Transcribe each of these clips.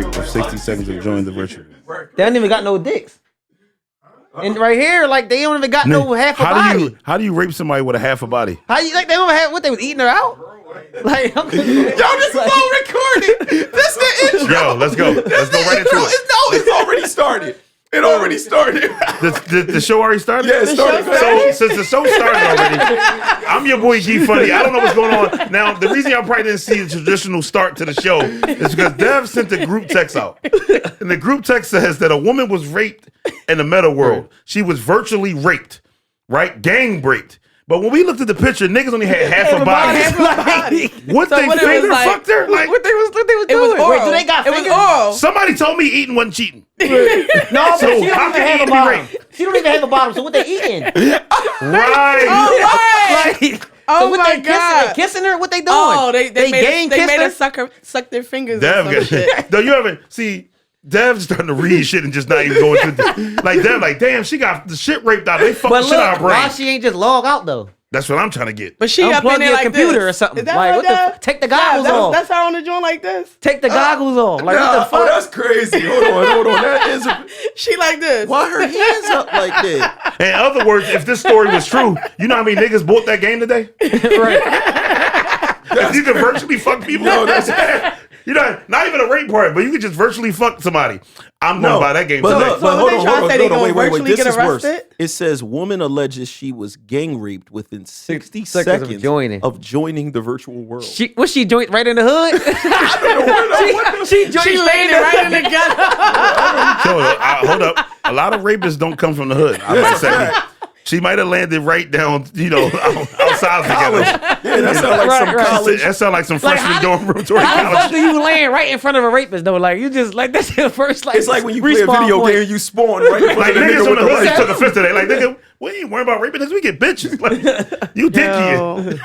of 60 seconds of enjoying the virtue. They don't even got no dicks. And right here, like they don't even got no half a body. How do you rape somebody with a half a body? How you like they don't have what they was eating her out? Like yo, this is all recorded. This the intro. Yo, let's go. Let's go right into it. No, it's already started. It already started. The show already started? Yeah, it started. So since the show started already, I'm your boy G Funny. I don't know what's going on. Now, the reason y'all probably didn't see the traditional start to the show is because Dev sent a group text out. And the group text says that a woman was raped in the meta world. She was virtually raped, right? Gang raped. But when we looked at the picture, niggas only had half a body. What they finger fucked her? Like what they was doing? It was oral. Wait, do they got fingers? It was oral. Somebody told me eating wasn't cheating. No, but So she how don't even can have you a be bottom. raped? She don't even have a bottom. So what they eating? Right. Like, Oh so what my they God. Kissing her? What they doing? Oh, they made her her suck their fingers. Dev, or some shit. no, you haven't. See, Dev's starting to read shit and just not even going through. Like Dev, like damn, she got the shit raped out. They fucked the shit out of her brain. Why she ain't just log out though? That's what I'm trying to get. But she up Unplug in there your like computer this. or something. Is that Like, right what there? take the goggles off. That's her on the joint like this. Take the goggles off. Like what the fuck? Oh, that's crazy. Hold on. That is She like this. why her hands up like that? In other words, if this story was true, you know how many niggas bought that game today? Right. If you can virtually fuck people, you know, not even a rape part, but you could just virtually fuck somebody. I'm going to buy that game But today. look, So what they trying to say, they gonna wait. virtually This get is worse. arrested? It says woman alleges she was gang raped within 60 seconds of seconds joining. of joining the virtual world. She joint right in the hood? she landed right in the gun. Hold up. A lot of rapists don't come from the hood. I might say. She might have landed right down, outside together. Yeah, that sounds like some college. That sounds like some freshman dorm room to How the fuck college. do you land right in front of a rapist though? Like you just like that's your first like. It's like when you play a respawn video point. game, you spawn right in front Like of the niggas nigga on with the the hood light. took offense today. Like nigga, we ain't worried about raping us. We get bitches. Like you dicky.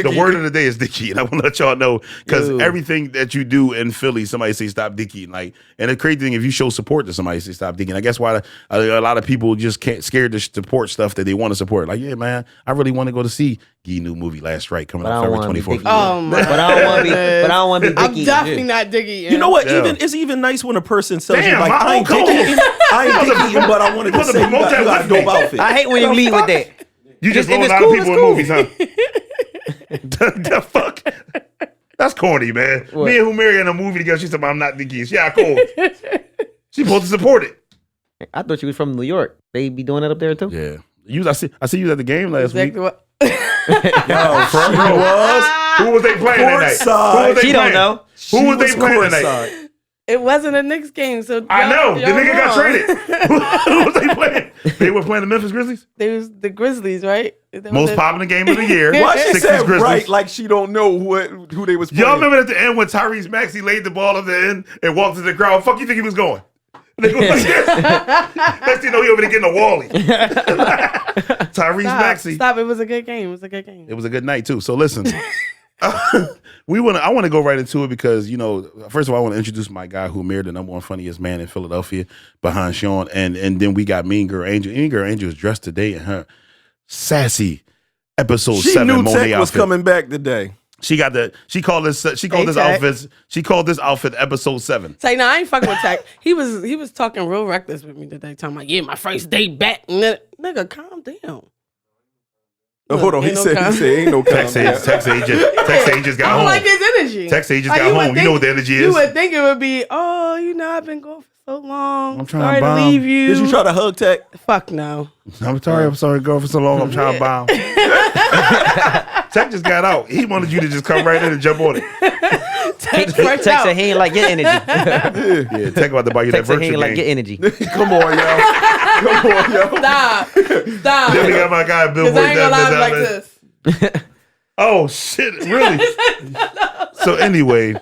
The word of the day is dicky, and I want to let y'all know because everything that you do in Philly, somebody say stop dicky. Like, and the crazy thing, if you show support to somebody, say stop dicky. I guess why a lot of people just can't scared to support stuff that they want to support. Like, yeah, man, I really want to go to see Gee new movie Last Strike coming out February 24th. Oh my! But I don't want to be. But I don't want to be I'm dicky. definitely not diggy. You know what? Yeah. It's even nice when a person tells Damn, you like, my I ain't whole dicky eating, but I wanted to supposed to say you promote got that a dope with me. outfit. I hate when you lead with that. You just If blow a it's lot cool, of people it's in movies, huh? The fuck? That's corny, man. What? Me and who married in a movie together, she said, I'm not dicky. Yeah, cool. She supposed to support it. I thought you was from New York. They be doing that up there too. Yeah. I see you at the game last week. Exactly what? Yo, Front row. Who was they playing that night? Courtside. Who was they She playing? don't know. Who was they playing that night? courtside. It wasn't a Knicks game, so I know. The y'all nigga got wrong. traded. Who was they playing? They were playing the Memphis Grizzlies? They was the Grizzlies, right? Most popular game of the year. Why she Sixers said Grizzlies. right like she don't know who they was playing? Y'all remember at the end when Tyrese Maxey laid the ball at the end and walked to the crowd? Fuck you think he was going? They was like this. Next thing you know, he over there getting a Wally. Tyrese Maxey. Stop! It was a good game. It was a good game. It was a good night too. So listen, I want to go right into it because first of all, I want to introduce my guy who married the #1 funniest man in Philadelphia behind Sean, and then we got Mean Girl Angel. Mean Girl Angel is dressed today in her sassy episode She 7 knew Monet Tech was outfit. coming back today. She called this outfit episode 7. Say no, I ain't fucking with Tech. He was talking real reckless with me today, talking about my first date back. Nigga, calm down. Oh, hold on, he said ain't no Text agent got I home. don't like his energy. Text agent Like, got you would home. You think- know what the energy is. You would think it would be, I've been going for so long. I'm trying sorry to bomb. to leave you. Did you try to hug Tech? Fuck no. I'm sorry, girl, for so long. I'm trying to bomb. Tech just got out. He wanted you to just come right in and jump on it. Tech Text fresh out. said he ain't like your energy. Yeah, Tech about to buy you that Text said he virtual ain't like your game. energy. Come on, yo. Come on, yo. Stop. Then we got my guy Bill Because I ain't gonna lie like this. Oh shit! Really? So anyway,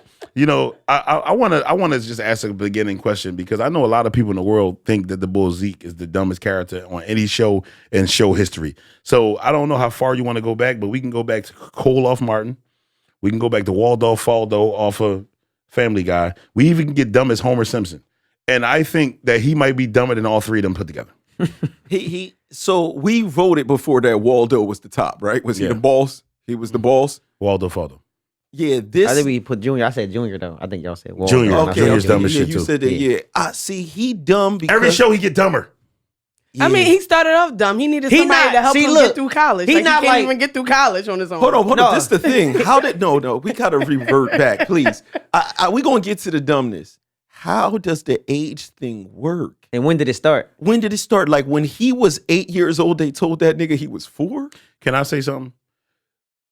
I want to just ask a beginning question because I know a lot of people in the world think that the bull Zeke is the dumbest character on any show in show history. So I don't know how far you want to go back, but we can go back to Cole off Martin. We can go back to Waldorf Faldo off of Family Guy. We even can get dumb as Homer Simpson, and I think that he might be dumber than all three of them put together. So we voted before that Waldo was the top, right? Was he the boss? He was the boss. Waldo Faldo. Yeah, this. I think we put Junior. I said Junior though. I think y'all said Walter. Junior. I Junior's dumb as shit you too. said that. Yeah. I see. He dumb because Every show he get dumber. Yeah. I mean, he started off dumb. He needed He somebody not- to help see, him look, get through college. he Like, not he can't like- even get through college on his own. Hold on. No. This is the thing. How did no? We gotta revert back, please. We gonna get to the dumbness. How does the age thing work? And when did it start? When did it start? Like when he was 8 years old, they told that nigga he was 4. Can I say something?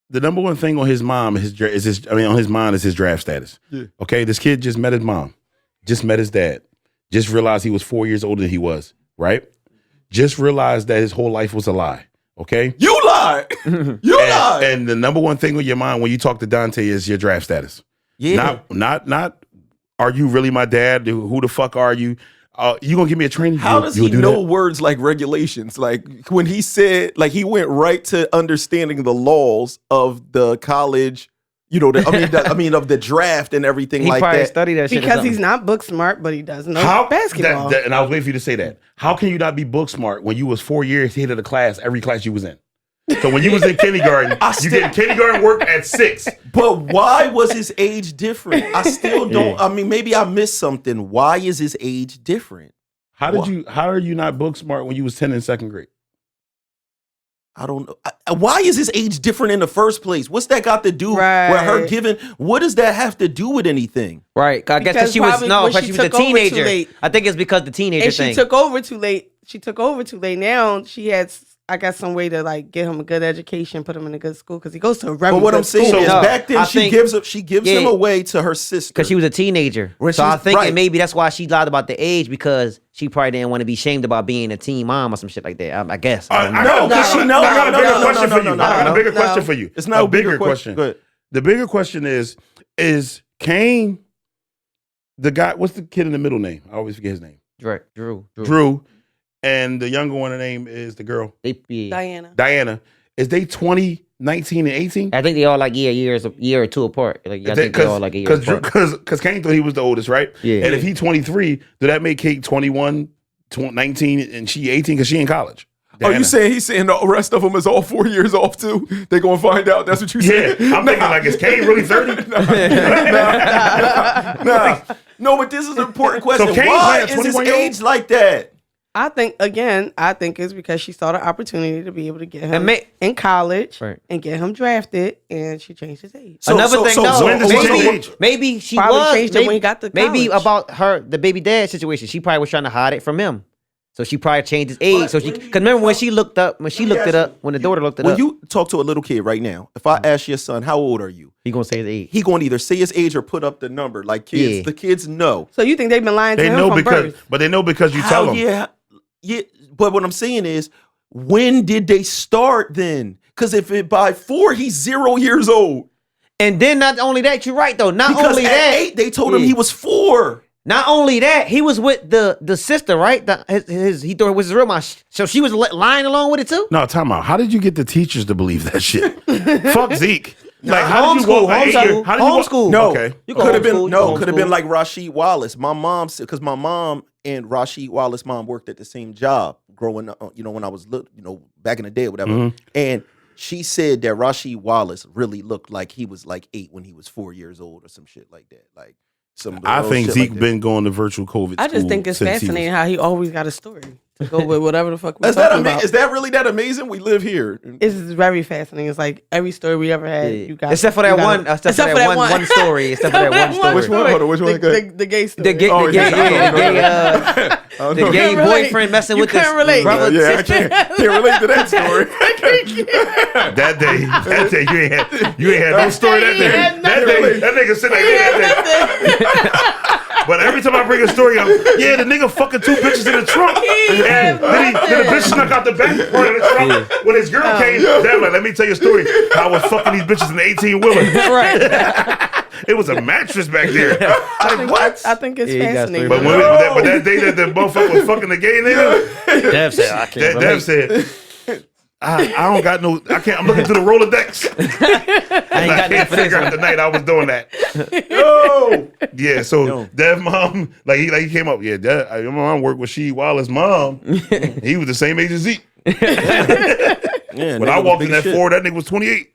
The number one thing on his mom on his mind is his draft status. Yeah. Okay, this kid just met his mom, just met his dad, just realized he was 4 years older than he was, right? Just realized that his whole life was a lie. Okay, You lied. You lied. and the number one thing on your mind when you talk to Dante is your draft status. Yeah. Not. Are you really my dad? Who the fuck are you? You gonna give me a training? How does he know words like regulations? Like when he said, like he went right to understanding the laws of the college. You know, of the draft and everything He like probably that. studied that shit. or because something. he's not book smart, but he does know basketball. And I was waiting for you to say that. How can you not be book smart when you was 4 years head of the class, every class you was in? So when you was in kindergarten, you did kindergarten work at 6. But why was his age different? I still don't. I mean, maybe I missed something. Why is his age different? How are you not book smart when you was 10 in second grade? I don't know. Why is his age different in the first place? What's that got to do with her Right. giving? What does that have to do with anything? Right. I guess Because she was probably no, when because she she was a took over too teenager. late. I think it's because the teenager And thing. she took over too late. Now she has, I guess, some way to like get him a good education, put him in a good school because he goes to a But regular what I'm saying school. is, No, back then I she think- gives him away to her sister Because she was a teenager. When So she I was- think right. maybe that's why she lied about the age because she probably didn't want to be shamed about being a teen mom or some shit like that. I guess. I don't know. I got a bigger question for you. I got a bigger no. question for you. It's not a bigger question. Good. The bigger question is Kane the guy? What's the kid in the middle name? I always forget his name. Drew. And the younger one, her name is the girl. Diana. Diana. Is they 20, 19, and 18? I think they all like a year or two apart. Like I think they all like a year apart. Because Kane thought he was the oldest, right? Yeah. And if he 23, did that make Kate 21, 19, and she 18 because she in college? Oh, you Diana. saying he's saying the rest of them is all 4 years off too? They gonna find out. That's what you Yeah, saying? I'm thinking like, is Kane really 30? Nah. No, but this is an important question. So Kane Why playing is his 21-year-old? age like that? I think it's because she saw the opportunity to be able to get him And in college Right. and get him drafted, and she changed his age. Another thing, though, when does he change age? maybe she Probably was changed it when he got to maybe college. about the baby dad situation. She probably was trying to hide it from him, so she probably changed his age. So she, because remember when she looked up, when the daughter looked it When up, you talk to a little kid right now, if I ask your son, how old are you? he gonna say his age. He gonna either say his age or put up the number. Like kids, Yeah. the kids know. So you think they've been lying to They him know from because, birth? but they know because you tell them. Yeah. But what I'm saying is, when did they start then? Because if it by 4, he's 0 years old. And then not only that, you're right though. Not Because only at that, 8, they told him he was 4. Not only that, he was with the sister, right? He thought it was his real mom. So she was lying along with it too. No, time out. How did you get the teachers to believe that shit? Fuck Zeke. Like, how did you walk? Homeschool. No, Okay. You go could have homeschool, been no, you could have homeschool. been like Rasheed Wallace. My mom said, because my mom and Rasheed Wallace mom worked at the same job growing up. When I was back in the day or whatever. Mm-hmm. And she said that Rasheed Wallace really looked like he was like 8 when he was 4 years old or some shit like that. Like some. I little think shit Zeke like that. been going to virtual COVID. I just school think it's since he was- fascinating how he always got a story to go with whatever the fuck we're Is that talking about. is that really that amazing? We live here. It's very fascinating. It's like every story we ever had, you got Except for that one. Except for that one story. Except for that one story. Which one? Hold on, which one? The gay story. The gay, Oh, yeah, the gay boyfriend messing You with this can't relate. brother. Yeah, I can't relate to that story. That day, you ain't had no story that day. had That day, that nigga said that. But every time I bring a story up, yeah, the nigga fucking 2 bitches in the trunk. And then the bitch snuck out the back part of the trunk. When his girl came, damn, like, let me tell you a story. How I was fucking these bitches in the 18-wheeler. Right. It was a mattress back there. Like, what? I think it's Yeah, you got fascinating. But that day that the motherfucker was fucking the gay nigga, Dev said, I can't Dev said, I don't got no, I can't, I'm looking through the Rolodex. I ain't I got can't that for this figure out one. the night I was doing that. Yo, Yeah, so Dev mom, he came up, yeah, your mom worked with She Wallace's mom. He was the same age as Zeke. yeah, When I walked in that Ford, that nigga was 28.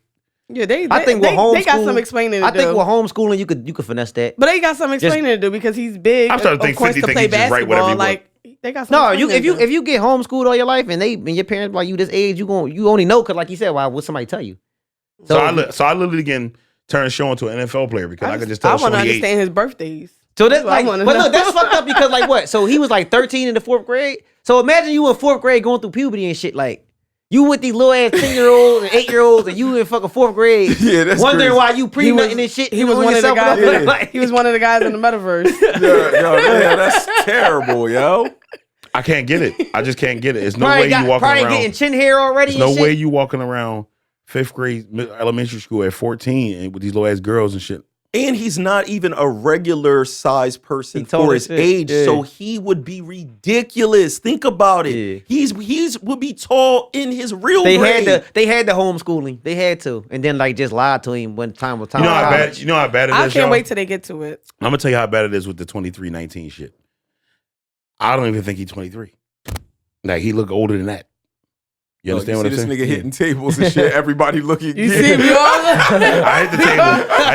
Yeah, I think with they got some explaining to do. I think with homeschooling, you could finesse that. But they got some explaining to do because he's big. I'm starting to think 50 to think play he just write whatever basketball. he want. Like they got some. No, explaining to do. if you get homeschooled all your life and your parents like you this age, you only know because like you said, why would somebody tell you? So I literally again turned Sean into an NFL player because I could just tell I want to Sean he understand his birthdays. So that's That's like, what I but wanna look, that's fucked up because like what? So he was like 13 in the 4th grade. So imagine you in 4th grade going through puberty and shit. Like you with these little ass 10-year-olds and 8-year-olds, and you in fucking 4th grade, that's wondering crazy. why you pre-nutting and shit. He was one of the guys. Yeah. Like, He was one of the guys in the metaverse. Yeah, that's terrible, yo. I can't get it. I just can't get it. It's no probably way you walking probably around. getting chin hair already. There's no and way shit. you walking around 5th grade elementary school at 14 and with these little ass girls and shit. And he's not even a regular size person He told for us his shit. age, Yeah. so he would be ridiculous. Think about it. Yeah. He's would be tall in his real They grade. had the homeschooling. They had to, and then like just lied to him when time was time. You know how college. bad. You know how bad it is. I can't y'all? wait till they get to it. I'm gonna tell you how bad it is with the 23-19 shit. I don't even think he's 23. Like he look older than that. You understand what I'm see saying? this nigga hitting tables and shit. Everybody looking. You see me all I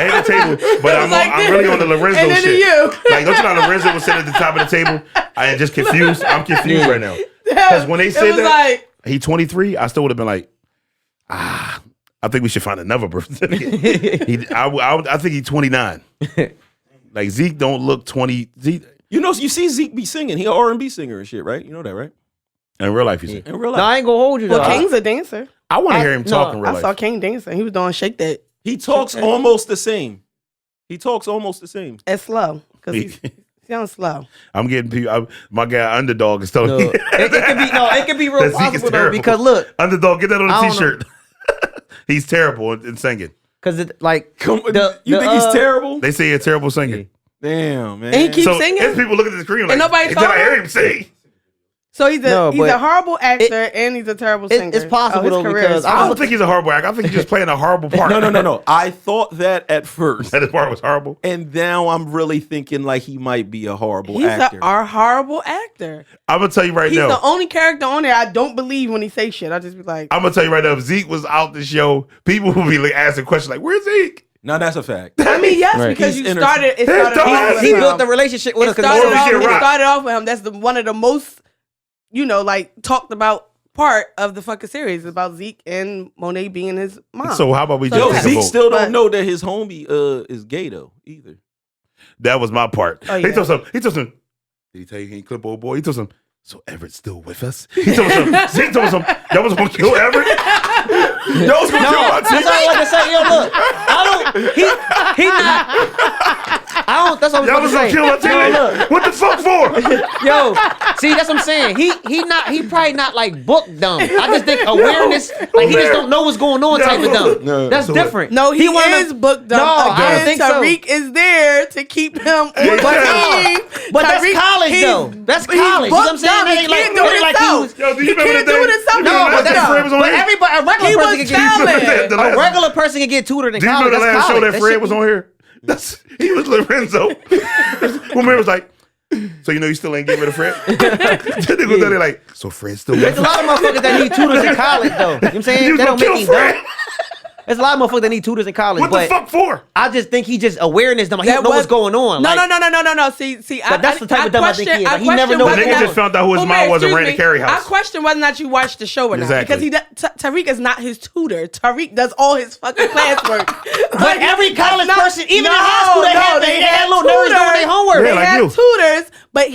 hit the table, but I'm really on the Lorenzo and then shit. you. Like, don't you know Lorenzo was sitting at the top of the table? I am just confused. I'm confused right now. Because when they It said was that like, he 23, I still would have been like, I think we should find another birth certificate. I think he's 29. Like Zeke don't look 20. Zeke You see Zeke be singing. He an R&B singer and shit, right? You know that, right? in real life, you said. In real No, life, I ain't gonna hold you though. well, King's a dancer. I want to hear him talk in real I life. saw King dancing. He was doing shake that he talks almost the same. He talks almost the same. as slow because he sounds slow. I'm getting people. My guy Underdog is telling No. me. It could be real That Zeke is possible though terrible. because look, Underdog, get that on I a don't t-shirt. He's terrible in singing. because it like You think he's terrible? They say he's a terrible singer. Damn, man. And he keeps So singing. if people look at the screen like, nobody hey, told did I hear him? him sing? So he's No, a but horrible actor and he's a terrible singer. it's possible his though, career because is I I don't was- think he's a horrible actor. I think he's just playing a horrible part. No. I thought that at first. That his part was horrible. And now I'm really thinking like he might be a horrible He's actor. a horrible actor. I'm gonna tell you right He's now. the only character on there I don't believe when he say shit. I just be like, I'm gonna tell you right now. If Zeke was out the show, people would be like asking questions like, "Where's Zeke?" No, that's a fact. I mean, yes, Right. because He's it started off with he him. built the relationship with It her. started, Or we off, get it rocked. started off with him. That's one of the most, like talked about part of the fucking series about Zeke and Monet being his mom. So how about we So just Yo, take a Zeke vote? still But- don't know that his homie is gay though either. That was my part. Oh, He yeah. told some. Did he tell you he ain't clip old boy? He told some. So Everett's still with us. He told some. Zeke told some. That was gonna kill Everett. That was gonna kill my That's team. all I like to say. Yo, look, I don't. That's what That I'm was saying. gonna kill my team. No, look. What the fuck for? Yo, see, that's what I'm saying. He probably not like book dumb. I just think awareness, like he just don't know what's going on type of dumb. No. That's So different. no, he one of is them- booked No, up. I don't Again, think so. Tariq is there to keep him on the Yeah. team. But that's Tariq, college, he's- though. That's he's college. You know what I'm booked saying? up. That He ain't like- can't do that it ain't like himself. he was- Yo, do you He remember can't the do day- it himself. No, He's but booked that's up. Fred was on But here? everybody, a regular He person was can get talent. The a last- regular person can get tutored in Do you college. remember the That's last show college. that Fred shit- was on here? He was Lorenzo. When Mary was like, so you still ain't getting rid of Fred? They go down there like, so Fred's still There's with a us? lot of motherfuckers that need tutors in college, though. You know what I'm He saying? was That gonna don't make kill me Fred. dumb. There's a lot of motherfuckers that need tutors in college, What the but fuck for? I just think he just awareness dumb. He That don't know was- what's going on. No, Like, no. See, But that's the type of dumb I think he is. Like, he never question knows The whether nigga or not- just found out who his mom was and ran to Carrie I house. question whether or not you watched the show or not. Exactly. Because Tariq is not his tutor. Tariq does all his fucking classwork. But every college That's not- person, even in high school, they had little nerds doing their homework. Yeah, They like had you. tutors, but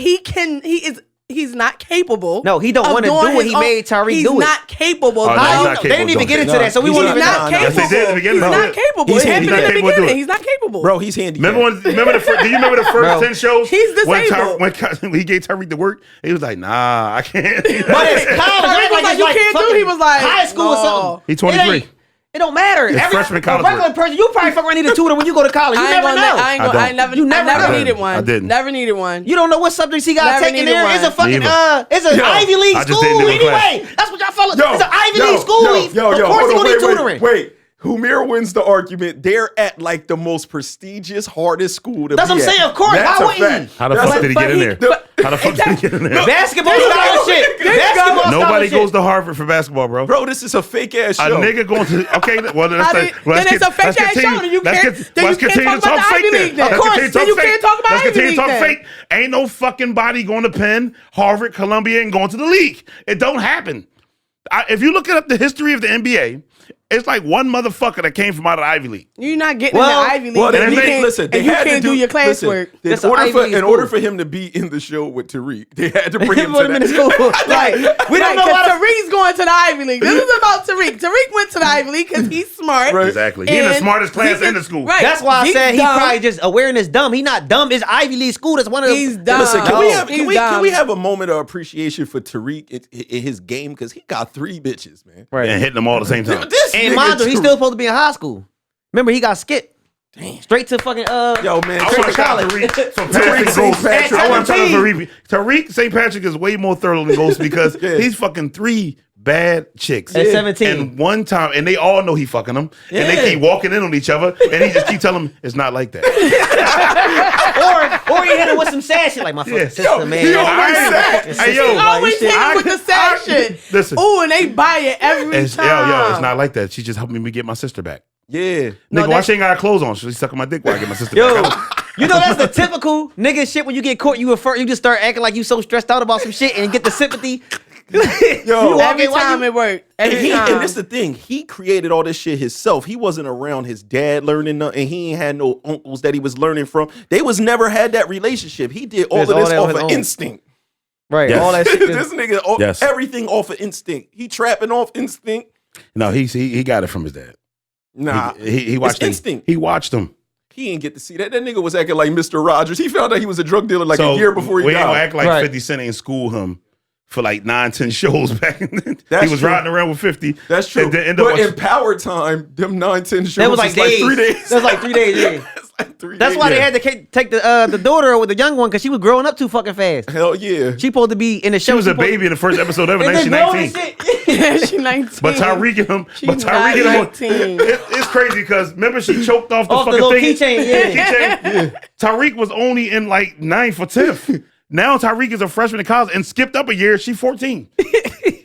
he's not capable. No, he don't of wanna doing do what his he own- made Tariq he's do it. not capable. Oh, no, No, he's not They didn't capable, even get into no. that, so we He's won't not- even He's know. not no. capable. Yes, they did at the beginning. He's No. not capable. He's It happened not in the capable of doing beginning. it. He's not capable. Bro, he's handicapped. Do you remember the first Bro. 10 shows? He's disabled. When he gave Tariq the work, he was like, nah, I can't. But it's college. Tariq was like, you can't do. He was like, high school or no. something. He 23. It don't matter. It's freshman college A regular work. person, you probably fuck around need a tutor when you go to college. You I ain't never gonna know. I ain't I gonna, I don't. never, You I never never know. needed one. I didn't. Never needed one. You don't know what subjects he got Never taken needed there. one. It's a fucking Neither. it's an Yo, Ivy League I just school didn't do it in class. anyway. That's what y'all fellas. It's an Ivy League school. Of course hold you on, gonna need tutoring. Wait. Humir wins the argument. They're at the most prestigious, hardest school to That's be what I'm at. saying, of course. That's Why a wouldn't fact. he? How the That's fuck a- did he get in there? The- How the fuck did he get in there? Basketball scholarship. Basketball Nobody scholarship. goes to Harvard for basketball, bro. Bro, this is a fake ass A show. nigga going to well, Then it's a fake ass show. Then you can't talk about the Ivy League. Then. Of course, then you can't talk about Let's Ivy continue League. to talk Then. fake. Ain't no fucking body going to Penn, Harvard, Columbia, and going to the league. It don't happen. If you look up the history of the NBA, it's like one motherfucker that came from out of the Ivy League. You're not getting Well- in the Ivy League. Well, and they you can't, listen. They and you had can't to do your classwork. That's an Ivy League In school. order for him to be in the show with Tariq, they had to bring him Put to him in the that. school. Right. We don't know Because why. Tariq's going to the Ivy League. This is about Tariq. Tariq went to the Ivy League because he's smart. Right. Exactly. He in the And smartest class Zeke in the is- school. Right. That's why I Zeke's said he's dumb. probably just awareness dumb. He not dumb. It's Ivy League school. That's one of the. He's dumb. Listen, can, No. we have, He's can, we, dumb. can we have a moment of appreciation for Tariq in his game? Because he got 3 bitches, man. Right. And hitting them all at the same time. This And nigga mind you, he's Tariq- still supposed to be in high school. Remember, he got skipped. Damn. Straight to fucking Yo, man, I Tariq- want to shout out Tariq for passing St. Ghost. Patrick. I want to shout out 17. Tariq St. Patrick is way more thorough than Ghost because Yeah. he's fucking 3 bad chicks. At 17. And one time, and they all know he fucking them, and they keep walking in on each other, and he just keep telling them it's not like that. or he hit him with some sad shit like my fucking Yeah. sister, Yo, man. he always sad. Hey, yo, He always shit. hit him with the sad shit. Listen, Ooh, and they buy it every it's, time. yo, it's not like that. She's just helping me get my sister back. Yeah. No, Nigga, why that- she ain't got her clothes on? She's sucking my dick while I get my sister Yo, back. you know that's the typical nigga shit when you get caught. You just start acting like you so stressed out about some shit and get the sympathy. Yo, You walk Every in, why time you- it worked. And, Every and time. this the thing. He created all this shit himself. He wasn't around his dad learning nothing. And he ain't had no uncles that he was learning from. They was never had that relationship. He did all It's of all this that on off his of own. instinct. Right, Yes. all that shit. This nigga, Yes. everything off of instinct. He trapping off instinct. No, he got it from his dad. Nah, He watched it's him. instinct. He watched him. He didn't get to see that. That nigga was acting like Mr. Rogers. He found out he was a drug dealer like a year before he we ain't gonna died. act like Right. 50 Cent ain't school him for like 9-10 shows back in the That's He was true. riding around with 50. That's true. And then end up But on- in Power Time, them 9-10 shows That was like days. 3 days. That was like 3 days. Yeah. It's like 3 That's days. why they Yeah. had to take the daughter with the young one because she was growing up too fucking fast. Hell yeah. She supposed to be in the show. she was a baby in the first episode ever, And now she then growing 19. and shit. Yeah, she 19. But Tariq and him, She's Tariq and not him, 19. it's crazy because remember she choked off the Off the fucking little thing. keychain, yeah. Keychain? Tariq was only in like 9th or 10th. Now Tariq is a freshman in college and skipped up a year. She's 14.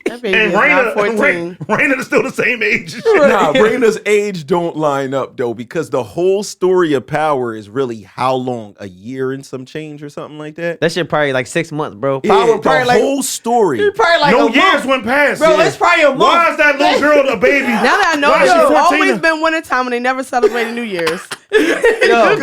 That baby And is not 14. Raina is still the same age. as shit. Nah, Raina's age don't line up though, because the whole story of Power is really how long? A year and some change or something like that? That shit probably like 6 months, bro. Yeah, Power the probably like whole story. probably like No a years month. went past. Bro, it's probably a month. Why is that little girl a baby? Now that I know, Why is it's she 14? always been wintertime and they never celebrated New Year's. Yo,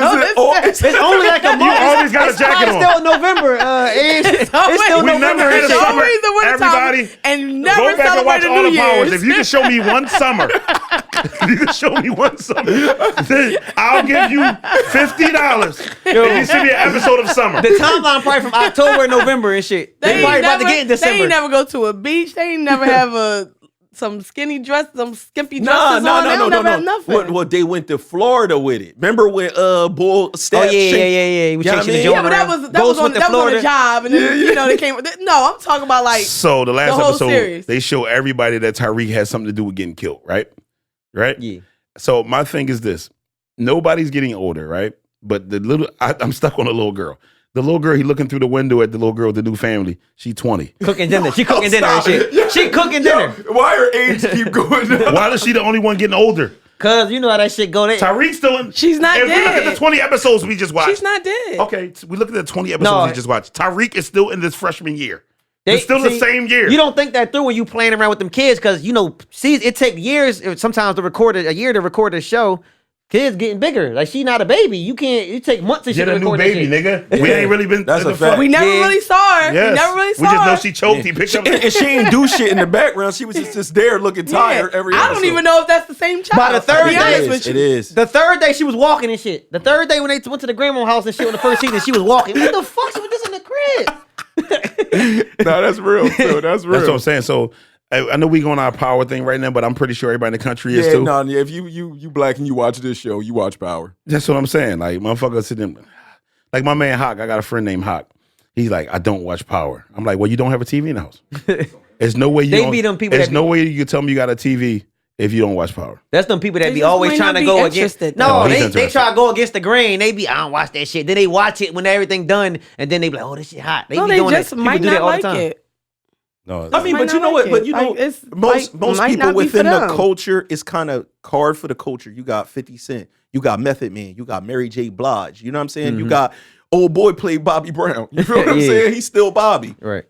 It's it's only like a month. You always got a It's jacket probably on. still November. It's still We November. never had a It's summer. always the wintertime Everybody, and never go back and watch celebrated all New the powers. Year's. If you can show me one summer, if you can show me one summer, then I'll give you $50 if you send me an episode of summer. The timeline probably from October and November and shit. They probably about to get in They December. ain't never go to a beach. They ain't never have some skinny dress, some skimpy dresses Nah, on. They don't never have nothing. Well, they went to Florida with it. Remember when Bull Oh stabbed yeah. You He was know what chasing I the mean? joint yeah, but that around. was Ghost on went to a job, and then, you know they came. No, I'm talking about like So the last the whole episode, series. they show everybody that Tariq has something to do with getting killed, right? Right? Yeah. So my thing is this: nobody's getting older, right? But I'm stuck on the little girl. The little girl, he looking through the window at the little girl with the new family. She 20. Cooking dinner. She cooking dinner and stop it. shit. She cooking dinner. Why her age keep going up? Why is she the only one getting older? Cause you know how that shit go. Tariq's still in. She's not If we look at dead. the 20 episodes we just watched. she's not dead. Okay, we look at the 20 episodes No. we just watched. Tariq is still in this freshman year. They- It's still the see, same year. You don't think that through when you playing around with them kids, cause you know, see, it take years sometimes to record a year to record a show. Kids getting bigger. Like she not a baby. You can't. It take months to Get shit to a new record baby, that shit. nigga. We ain't really been. That's in a the fact. front. We never Yeah. really saw her. Yes. We never really saw We just know her. she choked. He picked up. And she ain't do shit in the background. She was just there looking tired every I don't episode. even know if that's the same child. By the third to be day- honest It with is. you. It is. The third day she was walking and shit. The third day when they went to the grandma house and shit on the first season, she was walking. What the fuck's with this in the crib? No, that's real. Too. That's real. That's what I'm saying. So I know we going on our power thing right now, but I'm pretty sure everybody in the country is Yeah, too. no, yeah. If you black and you watch this show, you watch Power. That's what I'm saying. Like motherfuckers sitting, like my man Hawk. I got a friend named Hawk. He's like, I don't watch Power. I'm like, well, you don't have a TV in the house. There's no way you. They don't- be them people There's that no way you can tell me you got a TV if you don't watch Power. That's them people that They be just always might trying not to be go interested, against. though. No, He's they interested. try to go against the grain. They be, I don't watch that shit. Then they watch it when everything done, and then they be like, oh, this shit hot. They No, be they doing just that. People might do that not all the like time. it. No, I mean, Might but you not know what? like But it. you know, Like, it's most might people not be for within the them. culture is kind of hard for the culture. You got 50 Cent, you got Method Man, you got Mary J. Blige. You know what I'm saying? You got old boy played Bobby Brown. You know what I'm Yeah. saying? He's still Bobby. Right.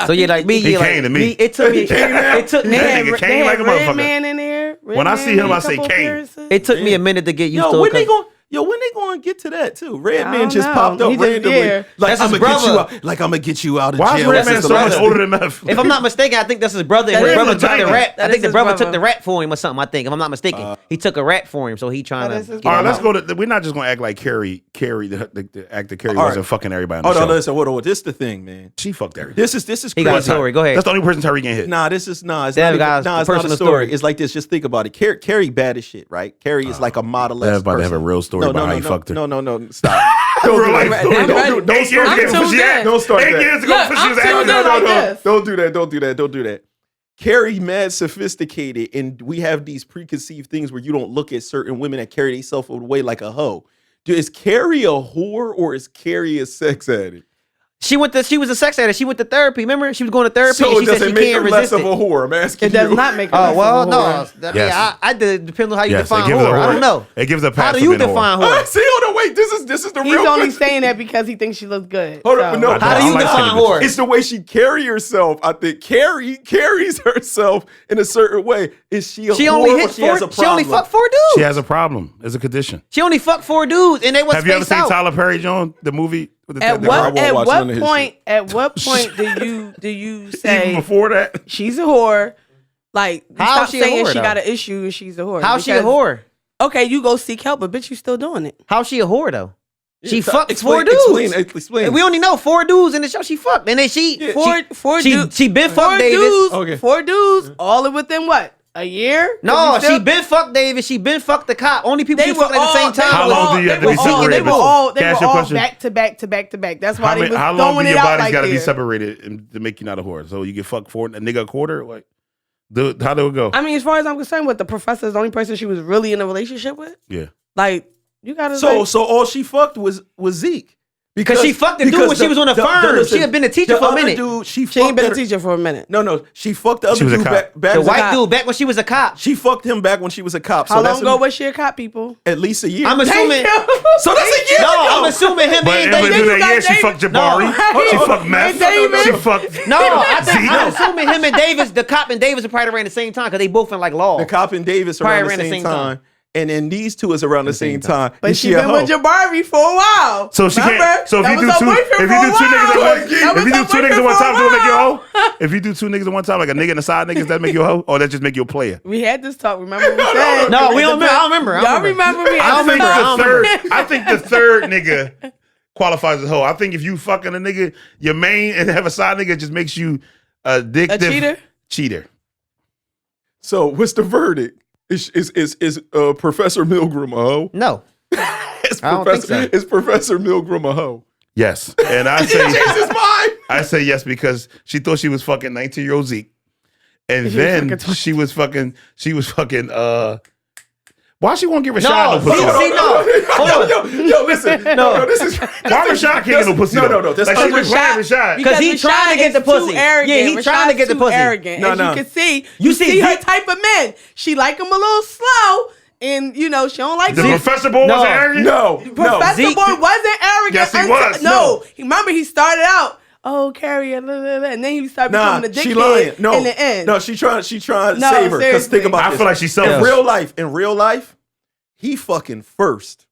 So yeah, like me, He yeah, came like to me. It took me. It took They me. That had, nigga they came like had a Red motherfucker. Man in there. Red When I Man see him, made a I say couple Kane. appearances. It took me a minute to get used to When it. they 'Cause- going? When they going to get to that too? Red I Man don't just know. popped up He just randomly. there. Like That's I'm his gonna get you brother. out. Like I'm gonna get you out of Why is jail. Red That's Man just so the much last- older than Meth? If I'm not mistaken, I think that's his brother. That His is brother a took the giant. rap. That I think is the his brother brother. took the rap for him or something. I think, if I'm not mistaken, he took a rap for him, so he trying That is to. his get All right, him let's out. go to. We're not just gonna act like Carrie, the actor Carrie All right. wasn't fucking everybody on the Hold on, show. listen. Hold on. This is the thing, man. She fucked everybody. This is He got a crazy. story. Go ahead. That's the only person Tariq can hit. Nah, this is It's That not even, guy's it's not a personal story. story. It's like this. Just think about it. Carrie bad as shit, right? Carrie is like a model. They're about to have a real story about how he fucked her. No, stop. Real life I'm story. ready. Don't do it. 8 years I'm ago before tuned she had. in. Don't start 8 that. years ago Look, before she was I'm tuned acting. in like this. Don't do that. Carrie mad sophisticated, and we have these preconceived things where you don't look at certain women that carry themselves away like a hoe. Dude, is Carrie a whore or is Carrie a sex addict? She was a sex addict. She went to therapy. Remember, she was going to therapy. So and it she said doesn't she make her can't less resist of a it. whore. I'm asking It does you. not make a Oh less well, of a no. whore. I mean, Yes. I depends on how you Yes, define it gives a whore. I don't know. It gives a How passive do you in a whore. define Ah, whore? see, hold on, wait. This is the He's real only question. saying that because he thinks she looks good. Hold on, no. How do I you like define skinny bitches. whore? It's the way she carry herself. I think Carrie carries herself in a certain way. Is she a She whore only or hit she has a four. She only problem? fucked 4 dudes. She has a problem. It's a condition. She only fucked 4 dudes, and they was Have you ever spaced seen out. Tyler Perry, John? The movie? With the- At the- I what won't watch none of his point? At what point do you say Even before that? she's a whore? Like, you How stop is she a saying whore, she though? got an issue and she's a whore. How's she a Because- whore? Okay, you go seek help, but bitch, you still doing it. How's she a whore though? She Yeah, fucked explain- 4 dudes. Explain. And we only know 4 dudes in the show. She fucked, and then she she been fucked Davis. dudes. Okay. 4 dudes, all within what? A year? No, You still- she been fucked Davis. She been fucked the cop. Only people They she were fucked at the same all- time. How they long were do you have to all- be they were all- separated? They were all, they Can I ask were you a all question? back to back to back to back. That's why they was How long throwing do it your out body's like got to be this. separated to make you not a whore? So you get fucked for a nigga a quarter? Like, how do it go? I mean, as far as I'm concerned, with the professor is the only person she was really in a relationship with. Yeah. Like, you gotta So like, all she fucked was Zeke. Because she fucked the dude when she was on the firm. listen, She had been a teacher the for a other minute. Dude, she she ain't fucked been a her- teacher for a minute. No, she fucked the other She was a dude cop. back The as a white cop. dude back when she was a cop. She fucked him back when she was a cop. How so long that's ago was she a cop, people? at least a year. I'm assuming. so that's a year No, ago. I'm assuming him But and in Davis. between that year, got she fucked No. Jabari. She fucked Meth. Davis. She fucked. No, I'm assuming him and Davis, the cop and Davis, are probably around the same time because they both in like law. The cop and Davis Probably around the same time. time. And then these two is around the same time. But Is she a been with hoe? Jabari for a while. So she Remember? can't. So if That you was do her two, boyfriend if you for do a two niggas while. at one, That if was you her do two niggas boyfriend at one for a time, does it make you a while. hoe? If you do 2 niggas at one time, like a nigga and a side niggas, that make you a hoe, or that just make you a player? We had this talk. Remember what we said? No, we don't. I don't remember. Y'all remember me? I think remember. I don't the third. I think the third nigga qualifies as a hoe. I think if you fucking a nigga, your main and have a side nigga just makes you addictive. A cheater? Cheater. So what's the verdict? Is Professor Milgram a hoe? No. Is I don't think so. Is Professor Milgram a hoe? Yes, and I say Jesus, mine. I say yes because she thought she was fucking 19-year-old Zeke, and She was then fucking she was fucking. Why she won't give Rashad No, no pussy? see, no. Hold on. Yo, listen. No, this is. Why Rashad can't get no pussy? No, though? no. That's Like she not been playing Rashad. Because he trying to get the Rashad is pussy. too arrogant. Yeah, he trying to get the Rashad's pussy. too arrogant. No, As no. you can see, You you see see her Zeke- type of men. She like him a little slow, and you know she don't like The them. professor boy No. wasn't arrogant. No, Professor Zeke- Boy wasn't arrogant. Yes, he until- was. No, remember he started out. Oh, Carrie, and then he started Nah, becoming a she lying. dickhead No, in the end. no, she trying to No, save her. Because seriously. think about I this. feel like she's selfish. In real life, he fucking first.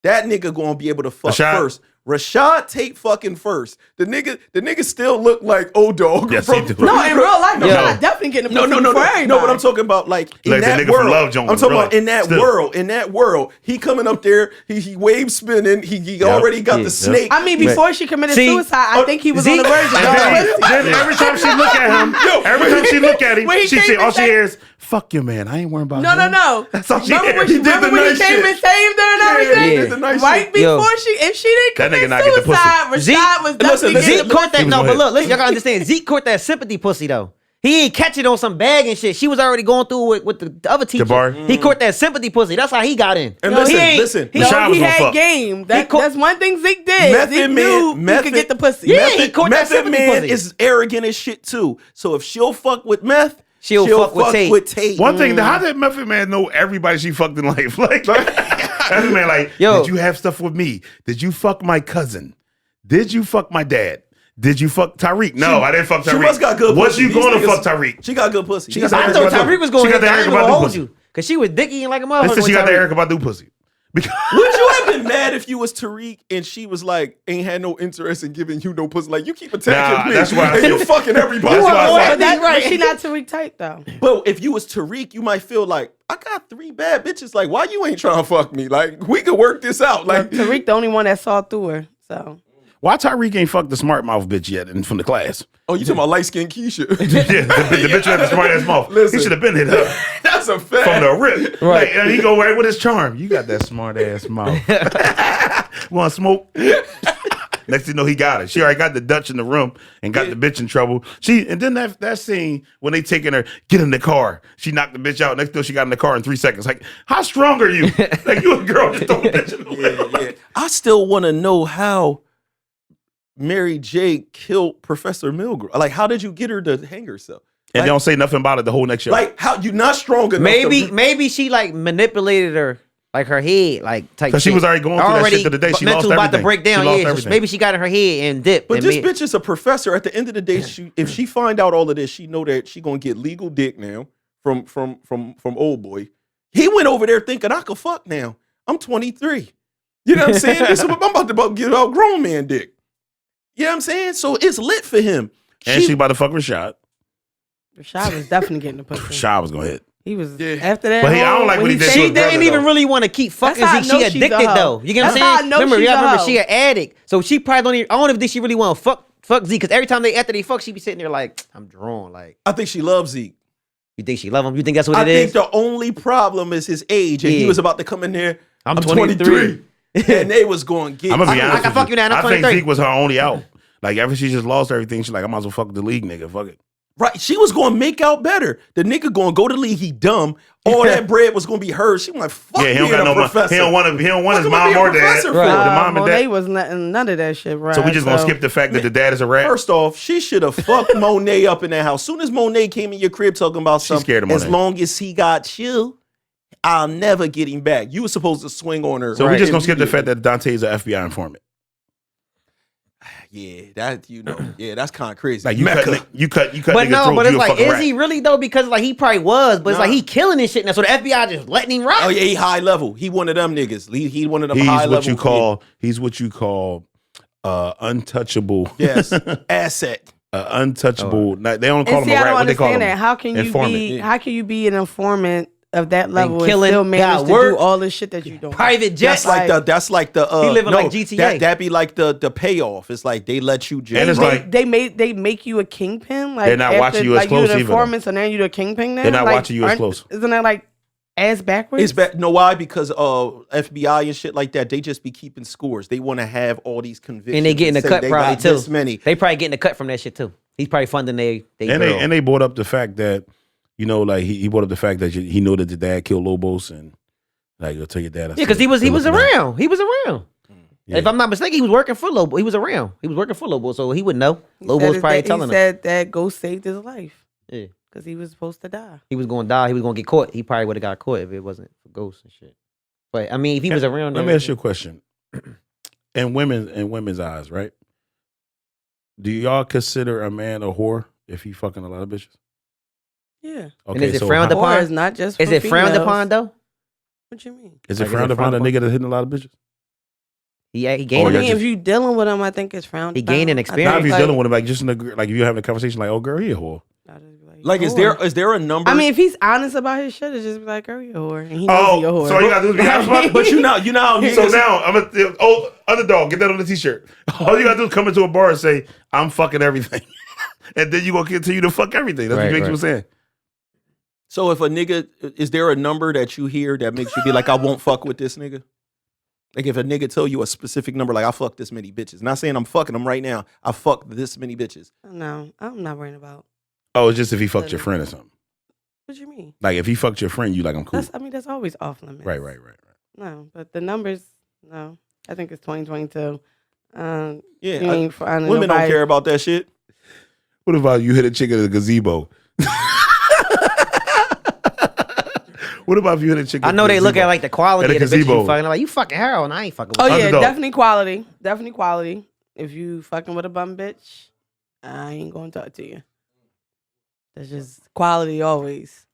That nigga gonna be able to fuck Rashad? first. Rashad Tate fucking first. The nigga still look like O-Dog. Yes, he do. no, in real life, Yeah. Rashad definitely getting a No, pussy no, no, before no. everybody. No, but I'm talking about like in Like the that nigga from world. Love Jones, I'm talking really. about in that Still. world. In that world, he coming up there. He wave spinning. He already got Yeah. the snake. I mean, before she committed See, suicide, I think he was Zeke- on the verge of And getting pussy. then every time she look at him, every time she look at him, When he she came say and all she said- hears, "Fuck your man. I ain't worrying about No, him." no. That's all she Remember hears. when, He she, did remember the when he nice came shit. and saved her and Yeah, everything? he did the nice Right shit. before Yo. she, if she didn't That commit nigga not get the pussy. suicide, Rashad was Listen, definitely listen, getting Zeke the caught that. He was No, gonna but hit. look, listen, y'all gotta understand. Zeke caught that sympathy pussy though. He ain't catch it on some bag and shit. She was already going through it with the other teacher. Jabari? He caught that sympathy pussy. That's how he got in. And No, listen. He Rashad was gonna had fuck. game. caught- That's one thing Zeke did. Method Zeke Man- knew he Method- could get the pussy. Yeah, he caught that Method sympathy Man pussy. is arrogant as shit too. So if she'll fuck with Meth, She'll fuck with Tate. One thing, how did Method Man know everybody she fucked in life? Like, Method Man, like, Yo. did you have stuff with me? Did you fuck my cousin? Did you fuck my dad? Did you fuck Tariq? No, I didn't fuck Tariq. She must got good Was pussy. you These going to niggas- fuck Tariq? She got good pussy. She got I Erica thought Badu. Tariq was going She got to the Erica gonna Badu hold pussy. you. Because she was dicking like a motherfucker. Listen, she with got the Tariq. Erica Badu pussy. Because Would you have been mad if you was Tariq and she was like, ain't had no interest in giving you no pussy? Like, you keep attacking Nah, me. that's why I and you said- fucking everybody. That's why I But, said- that, Right. but she not Tariq type though. But if you was Tariq, you might feel like, I got 3 bad bitches. Like, why you ain't trying to fuck me? Like, we could work this out. Like, Tariq the only one that saw through her. So why Tariq ain't fucked the smart mouth bitch yet and from the class? oh, you talking about light skinned Keisha? Yeah, the bitch who had the smart ass mouth. Listen. He should have been hit her That's a fact. from the rip. Right. Like, and he go right with his charm. You got that smart ass mouth. Want smoke? Next thing you know, he got it. She already got the Dutch in the room and got the bitch in trouble. And then that scene when they taking her, get in the car. She knocked the bitch out. Next thing she got in the car in 3 seconds. Like, how strong are you? Like, you a girl just throw a bitch in the way. Yeah. I still want to know how Mary J killed Professor Milgram. Like, how did you get her to hang herself? And Like- they don't say nothing about it the whole next show. Like, how you not strong enough? maybe she like manipulated her, like her head, like type. Because she shit. was already going through that shit to the day. She mental lost about to everything. break down. She lost Yeah, so everything. maybe she got in her head and dipped. But and this made- bitch is a professor. At the end of the day, if she find out all of this, she know that she gonna get legal dick now from old boy. He went over there thinking I could fuck now. I'm 23. You know what I'm saying? I'm about to get out grown man dick. You know what I'm saying? So it's lit for him. And she about to fuck Rashad. Rashad was definitely getting the pussy. Rashad was going to hit. He was Yeah. after that. But I don't whole- like when what he did said- to She his brother, didn't even though. really want to keep fucking. That's how I She know she's a addicted hoe. though. You get what That's I'm how saying? I know Remember, she's y'all a remember hoe. she an addict. So she probably don't even. I don't know if she really want to fuck Zeke because every time after they fuck, she be sitting there like, I'm drawn. Like, I think she loves Zeke. you think she love him? You think that's what I it think is? the only problem is his age, and he Yeah. was about to come in there. I'm 23. and they was going to get. I'm going to be I honest can with fuck you now, I'm I think 23. Zeke was her only out. Like, ever she just lost everything, she's like, I might as well fuck the league, nigga. Fuck it. Right, she was going to make out better. The nigga going to go to league. He dumb. All that bread was going to be hers. She was like, fuck Yeah, he don't being got a no money. professor. He don't want What his am I mom being or a dad. professor Right. for? The mom and Monet dad. was none of that shit, right? So we just going to skip the fact that the dad is a rat? First off, she should have fucked Monet up in that house. Soon as Monet came in your crib talking about something, scared of as Monet. long as he got you, I'll never get him back. You were supposed to swing on her. So we Right. just going to skip the fact that Dante's an FBI informant. Yeah, that's kind of crazy. Like, you cut But nigga no, throat, but you it's a like, fucking is rat. he really though? Because like he probably was, but it's Nah. like he killing this shit now. So the FBI just letting him rock. Oh yeah, he high level. He one of them niggas. He one of them high level. He's what you call untouchable. Yes, asset. Untouchable. They don't call And him see, a I rat. don't What they call understand him? that. How can you Informant. be? Yeah. How can you be an informant of that level and killing, still manage got to work, do all the shit that you doing? Private jets. That's like the He living like GTA. That be like the payoff. It's like they let you And just it's like- they make you a kingpin. Like They're not after, watching you as like close you the either, though. informant, so now you the kingpin. Now They're not Like, watching you as aren't- close. Isn't that like ass backwards? it's bad. Know why? Because FBI and shit like that, they just be keeping scores. They want to have all these convictions. and they getting a say cut they probably got too. This many. They probably getting a cut from that shit too. He's probably funding they And they brought up the fact that, you know, like he brought up the fact that he knew that the dad killed Lobos and like, go tell your dad. Yeah, because he was around. He was around. Yeah. If I'm not mistaken, he was working for Lobo. He was around. He was working for Lobo, so he would know. Lobo's probably telling He him. said that Ghost saved his life Yeah. because he was supposed to die. He was going to die. He was going to get caught. He probably would have got caught if it wasn't for ghosts and shit. But I mean, if he was around, Let there, me ask you a question. In women's eyes, right? Do y'all consider a man a whore if he fucking a lot of bitches? Yeah. And is it so frowned how- upon? Or is not just. Is for it frowned females. upon though? What you mean? Is it Like, is it frowned upon a frowned nigga that's hitting a lot of bitches? He Oh, I gained. yeah, mean, just- if you dealing with him, I think it's frowned. He gained an upon. I experience. Not if think, he's dealing with him, like just in like if you're having a conversation, like, oh girl, he a whore. I'll just be Like, is "Whore." there a number? I mean, if he's honest about his shit, it's just be like, "Girl, you a whore," and he knows he a whore. so all you gotta do is be honest about it? but you know, So now I'm underdog. Get that on the t-shirt. All you gotta do is come into a bar and say, "I'm fucking everything," and then you gonna continue to fuck everything. That's what Right, makes you right. saying. So if a nigga, is there a number that you hear that makes you be like, I won't fuck with this nigga? Like if a nigga tell you a specific number, like I fuck this many bitches. Not saying I'm fucking them right now. I fuck this many bitches. No, I'm not worrying about. Oh, it's just if he fucked your friend or something. What you mean? Like if he fucked your friend, you like I'm cool. That's always off limits. Right. No, but the numbers, no. I think it's 2022. Yeah, you ain't finding women nobody. don't care about that shit. What about you hit a chick at a gazebo? What about if you hit a chick? I know they look at like the quality At a of the bitch you gazebo. fucking. Like you fucking heroin. I ain't fucking. With Oh you. yeah, Underdog. definitely quality. If you fucking with a bum bitch, I ain't gonna talk to you. That's just quality always.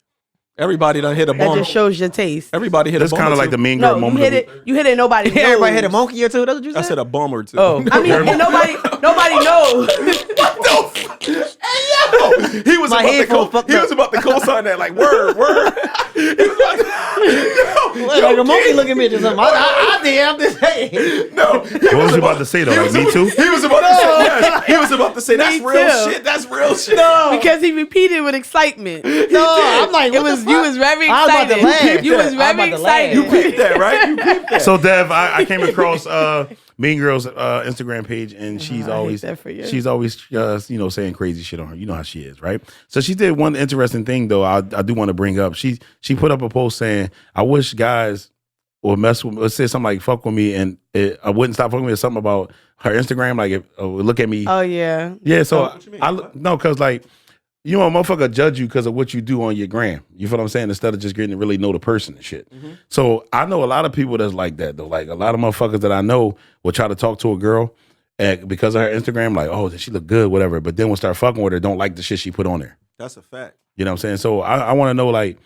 Everybody done hit a That bummer. just shows your taste. Everybody hit That's a bummer. kind of like the mean girl No, moment. you hit it. You hit it. Nobody knows. Everybody hit a monkey or two. That's what you said. I said a bummer too. Oh. I mean, and nobody knows. He was My about to headphone fucked he up. was about to co-sign that like word. He was about to, Like a monkey looking at me or something. I did. I'm just saying. no. What was you about to say though? Like me too? He was about to say yes. He was about to say that's Me real too. shit. That's real shit. Because he repeated with excitement. No, I'm like, It what was the you fuck? was very I was about to excited. laugh. You was I'm about very to laugh. excited. You peeped that, right? You peeped that. So Dev, I came across Mean Girl's Instagram page, and she's I hate always that for you. she's always saying crazy shit on her. You know how she is, right? So she did one interesting thing though. I do want to bring up. She put up a post saying, "I wish guys would mess with me, or say something like fuck with me, and I wouldn't stop fucking with me." Or something about her Instagram, like if look at me. Oh yeah. Yeah, so what you mean? no, cause like you know, a motherfucker judge you because of what you do on your gram. You feel what I'm saying? Instead of just getting to really know the person and shit. Mm-hmm. So I know a lot of people that's like that though. Like a lot of motherfuckers that I know will try to talk to a girl and because of her Instagram, like, oh, she look good, whatever. But then we'll start fucking with her, don't like the shit she put on there. That's a fact. You know what I'm saying? So I want to know, like,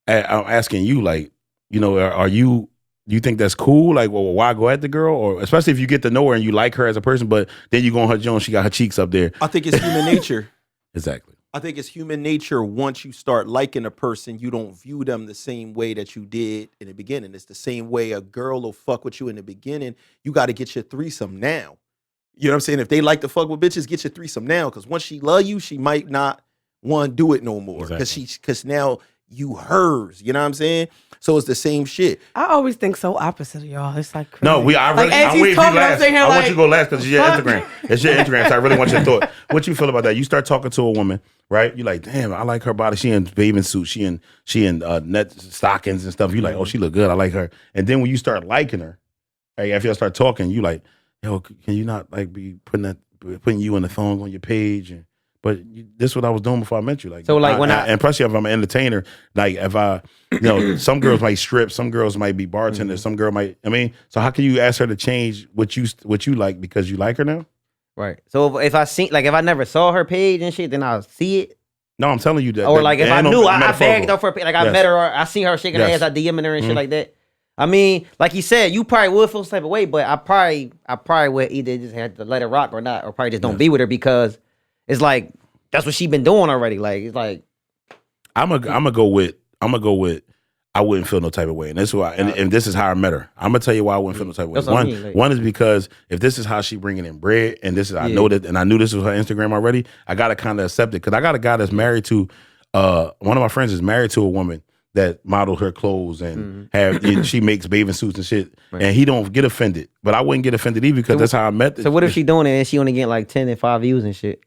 I'm asking you, like, you know, are you? Do you think that's cool? Like, well, why go at the girl? Or especially if you get to know her and you like her as a person, but then you go on her Jones, she got her cheeks up there. I think it's human nature. Exactly. I think it's human nature. Once you start liking a person, you don't view them the same way that you did in the beginning. It's the same way a girl will fuck with you in the beginning. You got to get your threesome now. You know what I'm saying? If they like to fuck with bitches, get your threesome now. Because once she love you, she might not want to do it no more. Because now you hers. You know what I'm saying? So it's the same shit. I always think so opposite of y'all. It's like crazy. No, Like, as I'm he's waiting for you talking, I'm last. sitting here I want like, you to go last because it's your fuck? Instagram. It's your Instagram, so I really want your thought. What you feel about that? You start talking to a woman, right? You like, damn, I like her body. She in bathing suit. She in net stockings and stuff. You like, oh, she look good. I like her. And then when you start liking her, like, after you start talking, you like, yo, can you not like be putting you in the thong on your page? But this is what I was doing before I met you. Like, So, like, and especially if I'm an entertainer, like if some girls might strip, some girls might be bartenders, some girl might. I mean, so how can you ask her to change what you like because you like her now? Right. So if I never saw her page and shit, then I'll see it. No, I'm telling you that. Or like if I knew, I bagged off her page, like I Yes. met her, or I seen her shaking her Yes. ass, I DMing her and shit like that. I mean, like you said, you probably would feel some type of way, but I probably would either just have to let her rock or not, or probably just don't be with her because it's like that's what she been doing already. Like it's like I'm gonna go with I wouldn't feel no type of way, and this is why, and this is how I met her. I'm gonna tell you why I wouldn't feel no type of way. That's what I mean, like- One is because if this is how she bringing in bread, and this is I know that, and I knew this was her Instagram already. I gotta kind of accept it because I got a guy that's married to one of my friends is married to a woman that modeled her clothes and she makes bathing suits and shit, and he don't get offended, but I wouldn't get offended either because that's how I met. So what if she doing it and she only get like 10 and 5 views and shit?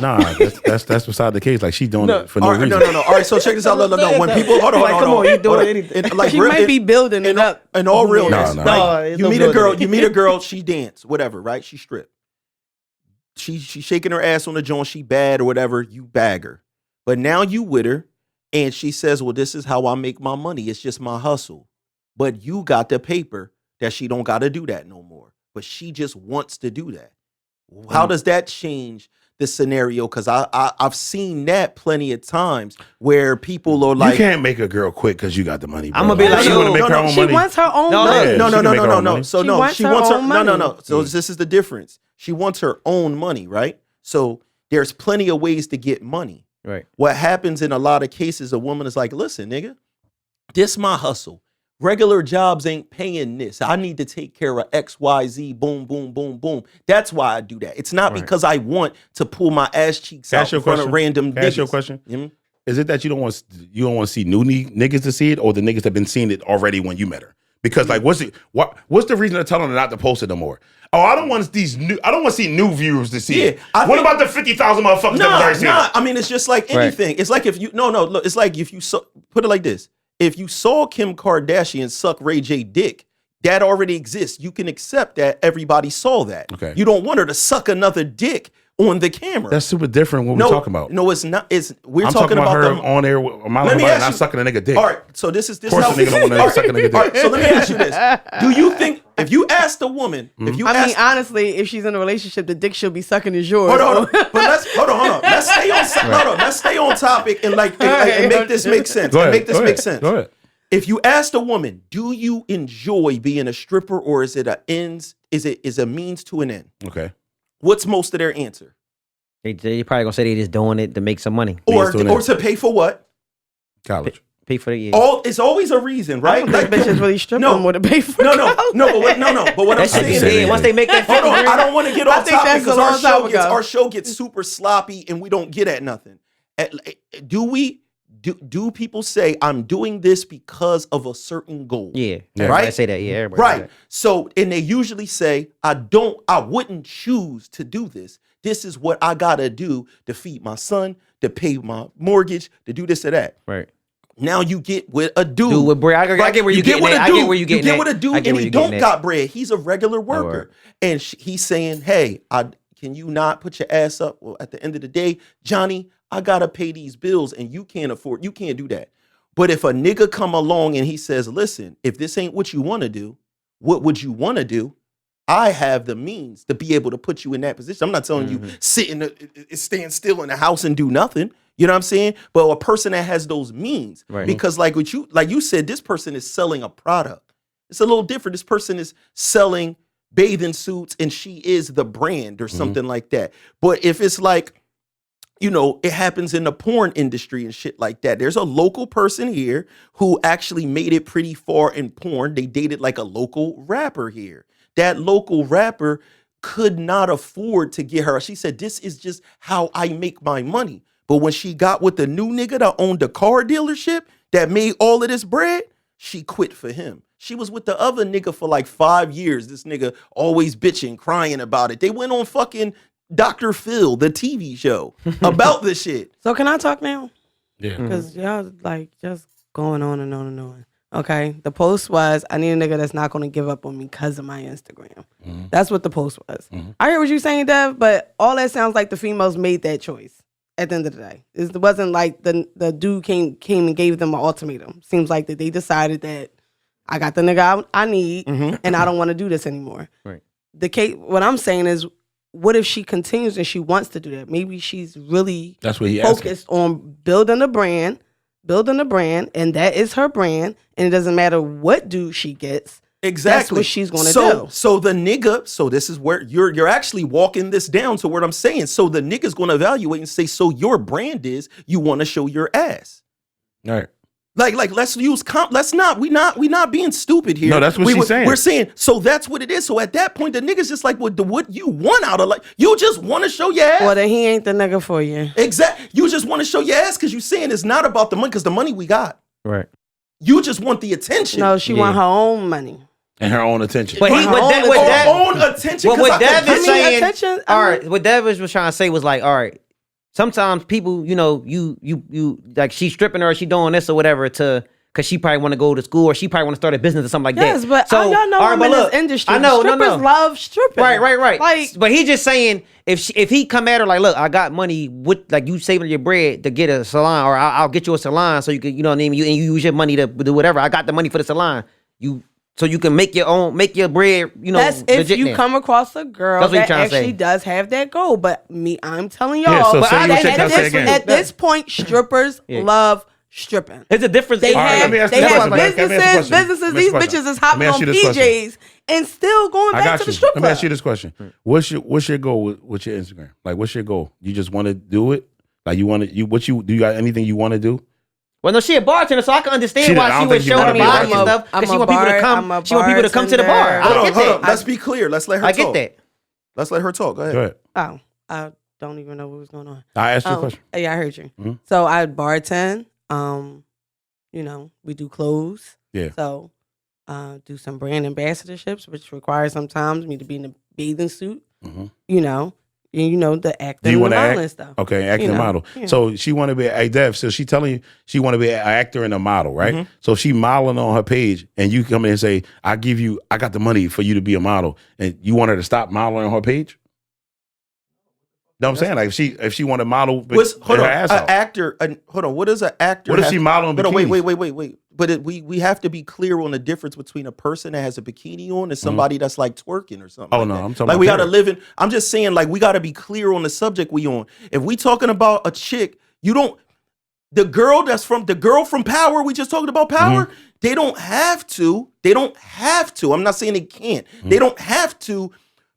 Nah, that's beside the case. Like she's doing it for no reason. No. All right, so check this out. No. When people hold on, Like, come on, you doing anything. She might be building it up. In all realness, No. right? it's You no meet a girl, building. she dance, whatever, right? She strip. She shaking her ass on the joint, she bad or whatever, you bag her. But now you with her, and she says, well, this is how I make my money. It's just my hustle. But you got the paper that she don't got to do that no more. But she just wants to do that. How does that change the scenario? Because I've seen that plenty of times where people are like, you can't make a girl quit because you got the money. Bro. I'ma be like, she yo, want to make her own She money. wants her own No, money. Yeah, no. she can make her own money. So She no, wants she her wants her. own No. money. So this is the difference. She wants her own money, right? So there's plenty of ways to get money. Right. What happens in a lot of cases, a woman is like, listen, nigga, this my hustle. Regular jobs ain't paying this. I need to take care of X, Y, Z, boom, boom, boom, boom. That's why I do that. It's not because I want to pull my ass cheeks out in front of random niggas. Ask your question. Is it that you don't want to see new niggas to see it, or the niggas that been seeing it already when you met her? Because like, what's the reason they're telling her not to post it no more? Oh, I don't want to see new viewers to see it. What about the 50,000 motherfuckers that was already seeing it? I mean, it's just like anything. Right. It's like if you look, it's like if you put it like this. If you saw Kim Kardashian suck Ray J dick, that already exists. You can accept that everybody saw that. Okay. You don't want her to suck another dick on the camera. That's super different what we're talking about. No, it's not. We're I'm talking about her on air with my body not sucking a nigga dick. All right, so this is of course the nigga don't want to suck a nigga dick. All right, so let me ask you this. Do you think if you asked a woman, honestly, if she's in a relationship, the dick she'll be sucking is yours. Hold on. But hold on. Let's stay on topic and make this make sense. Go ahead. Go ahead. If you asked a woman, do you enjoy being a stripper or is it a means to an end? Okay. What's most of their answer? They probably gonna say they just doing it to make some money. Or to pay for what? College. Pay for the year. It's always a reason, right? I don't think bitches really strip them more to pay for No. But what I'm saying is, once they make that, hold on, I don't want to get off topic because our show gets super sloppy and we don't get at nothing. Do people say I'm doing this because of a certain goal? Yeah. Right? I say that. Yeah. Everybody right. say that. So, and they usually say, I wouldn't choose to do this. This is what I gotta do to feed my son, to pay my mortgage, to do this or that. Right. Now you get with a dude. With bread. I get where you get at. I get where you getting at. You get with a dude and he don't got bread. He's a regular worker. And he's saying, hey, can you not put your ass up? Well, at the end of the day, Johnny, I gotta pay these bills and you can't do that. But if a nigga come along and he says, listen, if this ain't what you wanna do, what would you wanna do? I have the means to be able to put you in that position. I'm not telling you stand still in the house and do nothing. You know what I'm saying? But a person that has those means, because like you said, this person is selling a product. It's a little different. This person is selling bathing suits and she is the brand or something like that. But if it's like, it happens in the porn industry and shit like that. There's a local person here who actually made it pretty far in porn. They dated like a local rapper here. That local rapper could not afford to get her. She said, this is just how I make my money. But when she got with the new nigga that owned the car dealership that made all of this bread, she quit for him. She was with the other nigga for like 5 years. This nigga always bitching, crying about it. They went on fucking Dr. Phil, the TV show, about this shit. So can I talk now? Yeah. Because y'all like just going on and on and on. Okay, the post was, I need a nigga that's not going to give up on me because of my Instagram. That's what the post was. I hear what you're saying, Dev, but all that sounds like the females made that choice at the end of the day. It wasn't like the dude came and gave them an ultimatum. Seems like that they decided that I got the nigga I need and I don't want to do this anymore. Right. The case, what I'm saying is, what if she continues and she wants to do that? Maybe she's really focused on building a brand, and that is her brand, and it doesn't matter what dude she gets. Exactly. That's what she's going to do. So the nigga, so this is where you're actually walking this down to what I'm saying. So the nigga's going to evaluate and say, so your brand is you want to show your ass. All right. Like let's use we not being stupid here. No, that's what she's saying. We're saying, so that's what it is. So at that point, the nigga's just like, what you want out of you just want to show your ass. Well, then he ain't the nigga for you. Exactly. You just want to show your ass because you saying it's not about the money because the money we got. Right. You just want the attention. No, she want her own money. And her own attention. But own attention. What Dev is saying, attention, all right, what Dev was trying to say was like, all right, sometimes people, you like she's stripping her or she doing this or whatever because she probably want to go to school or she probably want to start a business or something like that. Yes, but y'all know I'm in this industry. I know, strippers love stripping. Right. Like, but he's just saying if he come at her like, look, I got money with like you saving your bread to get a salon or I'll get you a salon so you can, you know what I mean, you use your money to do whatever. I got the money for the salon. So you can make your bread, that's if you come across a girl that actually does have that goal. But I'm telling y'all, at this point, strippers love stripping. It's a difference. They have businesses. These bitches is hopping on PJs and still going back to the strip club. Let me ask you this question: What's your goal with your Instagram? Like, what's your goal? You just want to do it? Like, do you got anything you want to do? Well, no, she a bartender, so I can understand why she would show her body and stuff. Because she want people to come. She want people to come to the bar. Hold on. Let's be clear. Let's let her talk. I get that. Let's let her talk. Go ahead. Oh, I don't even know what was going on. I asked you a question. Yeah, I heard you. So I bartend. We do clothes. Yeah. So do some brand ambassadorships, which requires sometimes me to be in a bathing suit. Mm-hmm. You know, and you know the acting you and the modeling stuff. Okay, acting and model. Yeah. So she want to be a Dev. So she telling you she want to be an actor and a model, right? Mm-hmm. So she modeling on her page, and you come in and say, I got the money for you to be a model, and you want her to stop modeling on her page? No, I'm saying like if she want to model, Hold on, ass an out. actor. Hold on, what does an actor? What if she modeling Hold on, bikinis? wait. But we have to be clear on the difference between a person that has a bikini on and somebody that's like twerking or something. Oh, like no, that. I'm talking like about we got to Carrie. live in. I'm just saying, like we got to be clear on the subject we on. If we talking about a chick, you don't. The girl from Power. We just talking about Power. They don't have to. I'm not saying they can't. They don't have to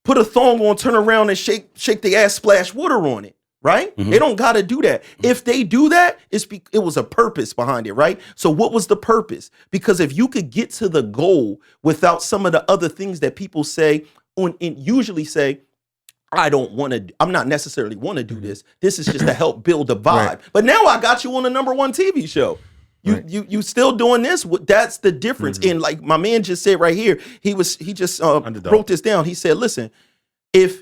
put a thong on, turn around, and shake the ass, splash water on it. Right? They don't got to do that. If they do that, it was a purpose behind it, right? So what was the purpose? Because if you could get to the goal without some of the other things that people say and usually say, I'm not necessarily want to do this. This is just to help build a vibe. Right. But now I got you on the #1 TV show. You still doing this? That's the difference. And like my man just said right here, he just wrote this down. He said, listen, if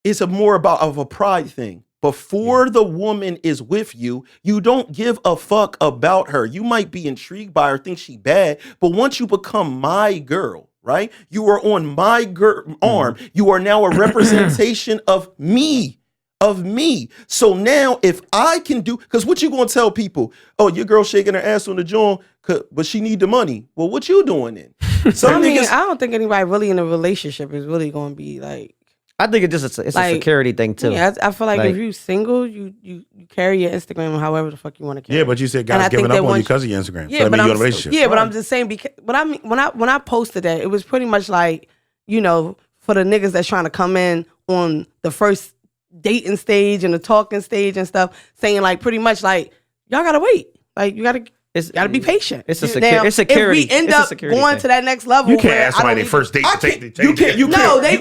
it's more of a pride thing. Before the woman is with you, you don't give a fuck about her. You might be intrigued by her, think she bad, but once you become my girl, right? You are on my arm. You are now a representation of me. So now if I can do, because what you gonna tell people? Oh, your girl shaking her ass on the joint, but she need the money. Well, what you doing then? I don't think anybody really in a relationship is really gonna be like. I think it's a security thing too. Yeah, I feel like if you single, you carry your Instagram however the fuck you want to carry. Yeah, but you said guys giving up on you because of your Instagram. Yeah, so but you're in a relationship. Yeah, but I'm just saying because when I posted that, it was pretty much like, you know, for the niggas that's trying to come in on the first dating stage and the talking stage and stuff, saying like pretty much like y'all gotta wait, like you gotta be patient. It's security. If we end up going to that next level, you can't ask somebody first date to take the You can't. No, they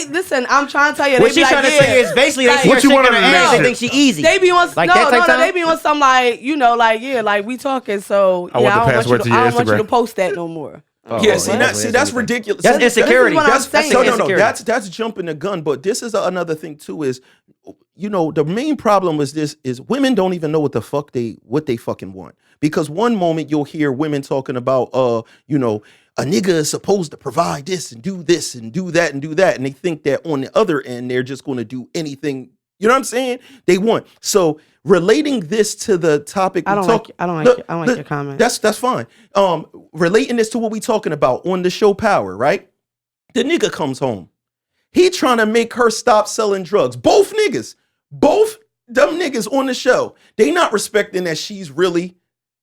listen. I'm trying to tell you. What she's trying to say is basically they what you want to they think she easy. They be on like that type they be on some like, you know, like like we talking. So I don't want you to post that no more. That's ridiculous. That's insecurity. That's jumping the gun. But this is another thing too. Is, you know, the main problem is women don't even know what the fuck they fucking want. Because one moment you'll hear women talking about, you know, a nigga is supposed to provide this and do that, and they think that on the other end they're just going to do anything. You know what I'm saying? They want. So relating this to the topic, I don't like your comment. That's fine. Relating this to what we talking about on the show Power, right? The nigga comes home. He trying to make her stop selling drugs. Both them niggas on the show. They not respecting that she's really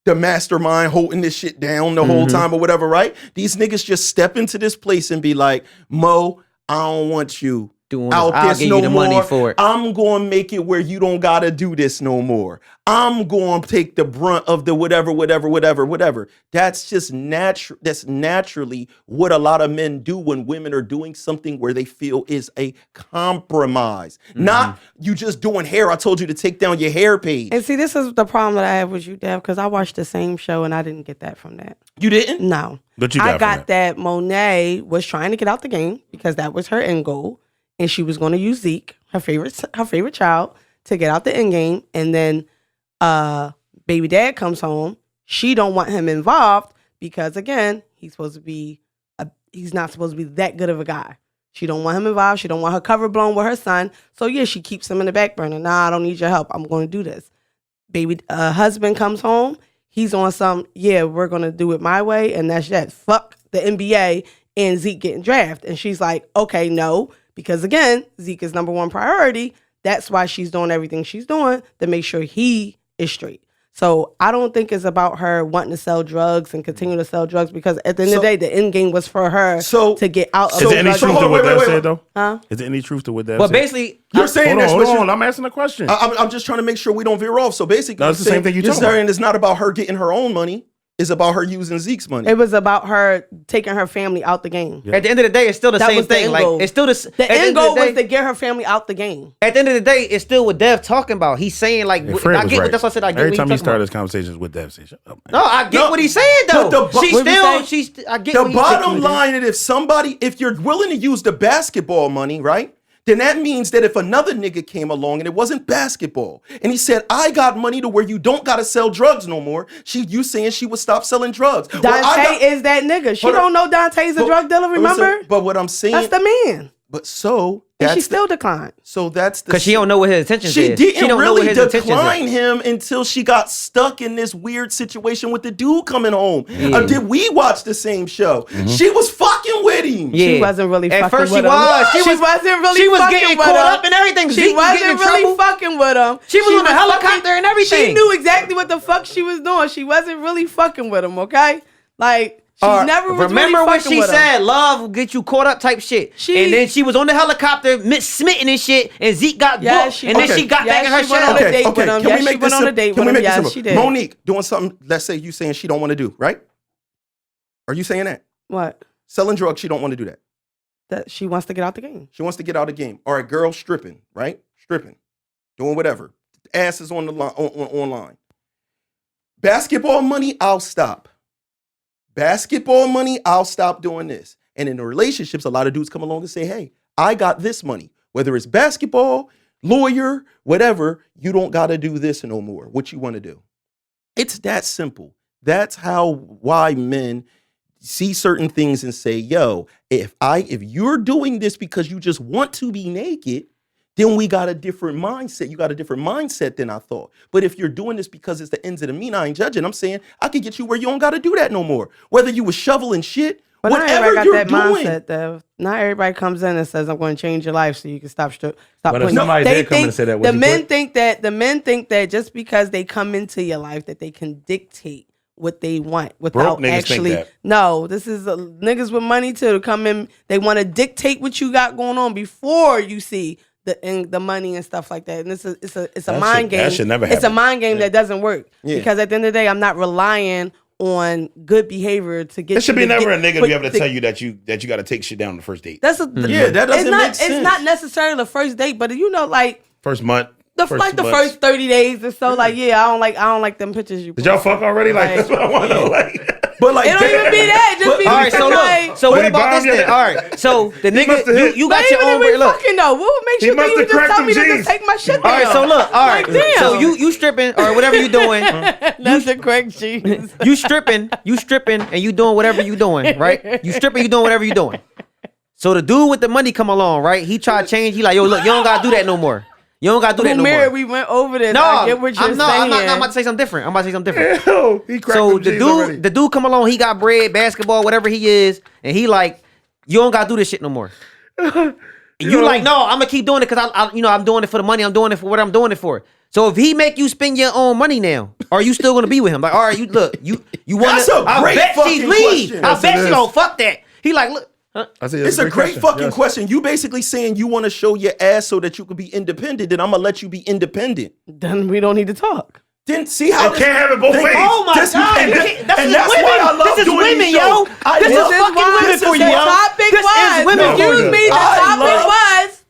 the mastermind holding this shit down the whole time or whatever, right? These niggas just step into this place and be like, Mo, I don't want you doing out I'll this give no you the more. money for it. I'm going to make it where you don't got to do this no more. I'm going to take the brunt of the whatever. That's just natural. That's naturally what a lot of men do when women are doing something where they feel is a compromise. Not you just doing hair. I told you to take down your hair page. And see, this is the problem that I have with you, Dev, because I watched the same show and I didn't get that from that. You didn't? No. But you I got that Monet was trying to get out the game because that was her end goal. And she was going to use Zeke, her favorite child, to get out the end game. And then baby dad comes home. She don't want him involved because, again, he's not supposed to be that good of a guy. She don't want him involved. She don't want her cover blown with her son. So, yeah, she keeps him in the back burner. Nah, I don't need your help. I'm going to do this. Baby husband comes home. He's on some, we're going to do it my way. And that's that. Fuck the NBA and Zeke getting drafted. And she's like, okay, no. Because, again, Zeke is #1 priority. That's why she's doing everything she's doing to make sure he is straight. So I don't think it's about her wanting to sell drugs and continue to sell drugs because at the end of the day, the end game was for her to get out of the Is there any truth to what Dev said, though? Huh? Is there any truth to what Dev Well, said? basically, You're saying this. Hold on. I'm asking a question. I'm just trying to make sure we don't veer off. So basically, No, it's the same thing you're you're talking about. saying it's not about her getting her own money. It's about her using Zeke's money. It was about her taking her family out the game. At the end of the day, it's still the That same was the thing. end Like goal. it's still The end goal was to get her family out the game. At the end of the day, it's still what Dev talking about. He's saying like, And Fred I was get right. what that's what I said. I get Every what time he's he talking started about. his conversations with Dev, say, shut up, man. No, I get No, what he's saying though. but She's what we still, say? I get The what he's bottom saying. line is if you're willing to use the basketball money, right? Then that means that if another nigga came along and it wasn't basketball, and he said, I got money to where you don't gotta sell drugs no more, you saying she would stop selling drugs. Dante is that nigga. She Hold on. don't know Dante's a drug dealer, remember? But what I'm saying, That's the man. but so And that's she still declined. so that's the Because she don't know what his intentions She is. didn't don't know really what his intentions decline is. him until she got stuck in this weird situation with the dude coming home. Yeah. Did we watch the same show? She was fucking with him. Yeah. She wasn't really At fucking first with she him. was. She wasn't really She was fucking getting with caught him. up in everything. She Zeke was getting wasn't in really trouble. fucking with him. She was on a helicopter fucking- and everything. She knew exactly what the fuck she was doing. She wasn't really fucking with him, okay? Like, she never was Remember really when fucking she with him. said love will get you caught up type shit? She- and then she was on the helicopter, smitten and shit, and Zeke got Yeah, booked. she- And then Okay. she got Yeah, back in her she went on shell. a date with him. Can Yes, we she make went this on a date can with we him. make this Yes, simple? she did. Monique doing something, let's say you saying she don't want to do, right? Are you saying that? What? Selling drugs, she don't want to do that. That she wants to get out the game. She wants to get out of the game. All right, girl stripping, right? Stripping. Doing whatever. Ass is on the line online. Basketball money, I'll stop. Basketball money, I'll stop doing this. And in the relationships, a lot of dudes come along and say, hey, I got this money. Whether it's basketball, lawyer, whatever, you don't got to do this no more. What you want to do. It's that simple. That's why men see certain things and say, yo, if you're doing this because you just want to be naked, then we got a different mindset. You got a different mindset than I thought. But if you're doing this because it's the ends of the mean, I ain't judging. I'm saying I could get you where you don't got to do that no more. Whether you was shoveling shit, But not whatever everybody you're got that doing. mindset, though. Not everybody comes in and says, I'm going to change your life so you can stop But if putting. somebody did come in and say that, would the you men quit? think that just because they come into your life that they can dictate what they want without niggas think actually. that. No, this is niggas with money too. Come in, they want to dictate what you got going on before you see the money and stuff like that. And it's a That mind should- game. that should never It's a happen. mind game that doesn't work Yeah. because at the end of the day, I'm not relying on good behavior to get. There should you be to never get- a nigga to but be able to the- tell you that you got to take shit down on the first date. That's Yeah, that doesn't it's not, make sense. It's not necessarily the first date, but you know, like First month. the 2 first months. 30 days or so. Like, yeah, I don't like them pictures you. Did y'all fuck already? Like, Right. that's what I want to know. Like, But like, It don't even be that. Just be All right, so like, look. So But what he about this bombed you? then? All right. So the must have nigga, hit. you But got your even own if we bread. Look. fucking though, what makes He you must think you have just cracked tell me them to jeans. just take my shit All down? right, so look. All right. Like, damn. So you stripping or whatever you doing. That's the correct cheese. You stripping, and you doing whatever you doing, right? You stripping, you doing whatever you doing. So the dude with the money come along, right? He try to change. He like, yo, look, you don't gotta do that no more. You don't gotta do that no Mary, more. we went over this. No, I get what you're I'm not. saying. I'm about to say something different. ew, he cracked So them the jeans already. dude come along. He got bread, basketball, whatever he is, and he like, you don't gotta do this shit no more. And you like, no, I'm gonna keep doing it because I'm doing it for the money. I'm doing it for what I'm doing it for. So if he make you spend your own money now, are you still gonna be with him? Like, all right, you want That's to? a I great bet she fucking leave. question. I Yes, bet it she is. don't fuck that. He like, look. Huh? I say it's a great fucking Yes. question. You basically saying you want to show your ass so that you can be independent, then I'm gonna let you be independent. Then we don't need to talk. Then see how It can't have it both ways. Oh my This- God! and That's this- and that's women. why I love This is doing women, these yo. shows. I This is love- fucking why women this for is you. the yo. topic This was. is women for Excuse you. me.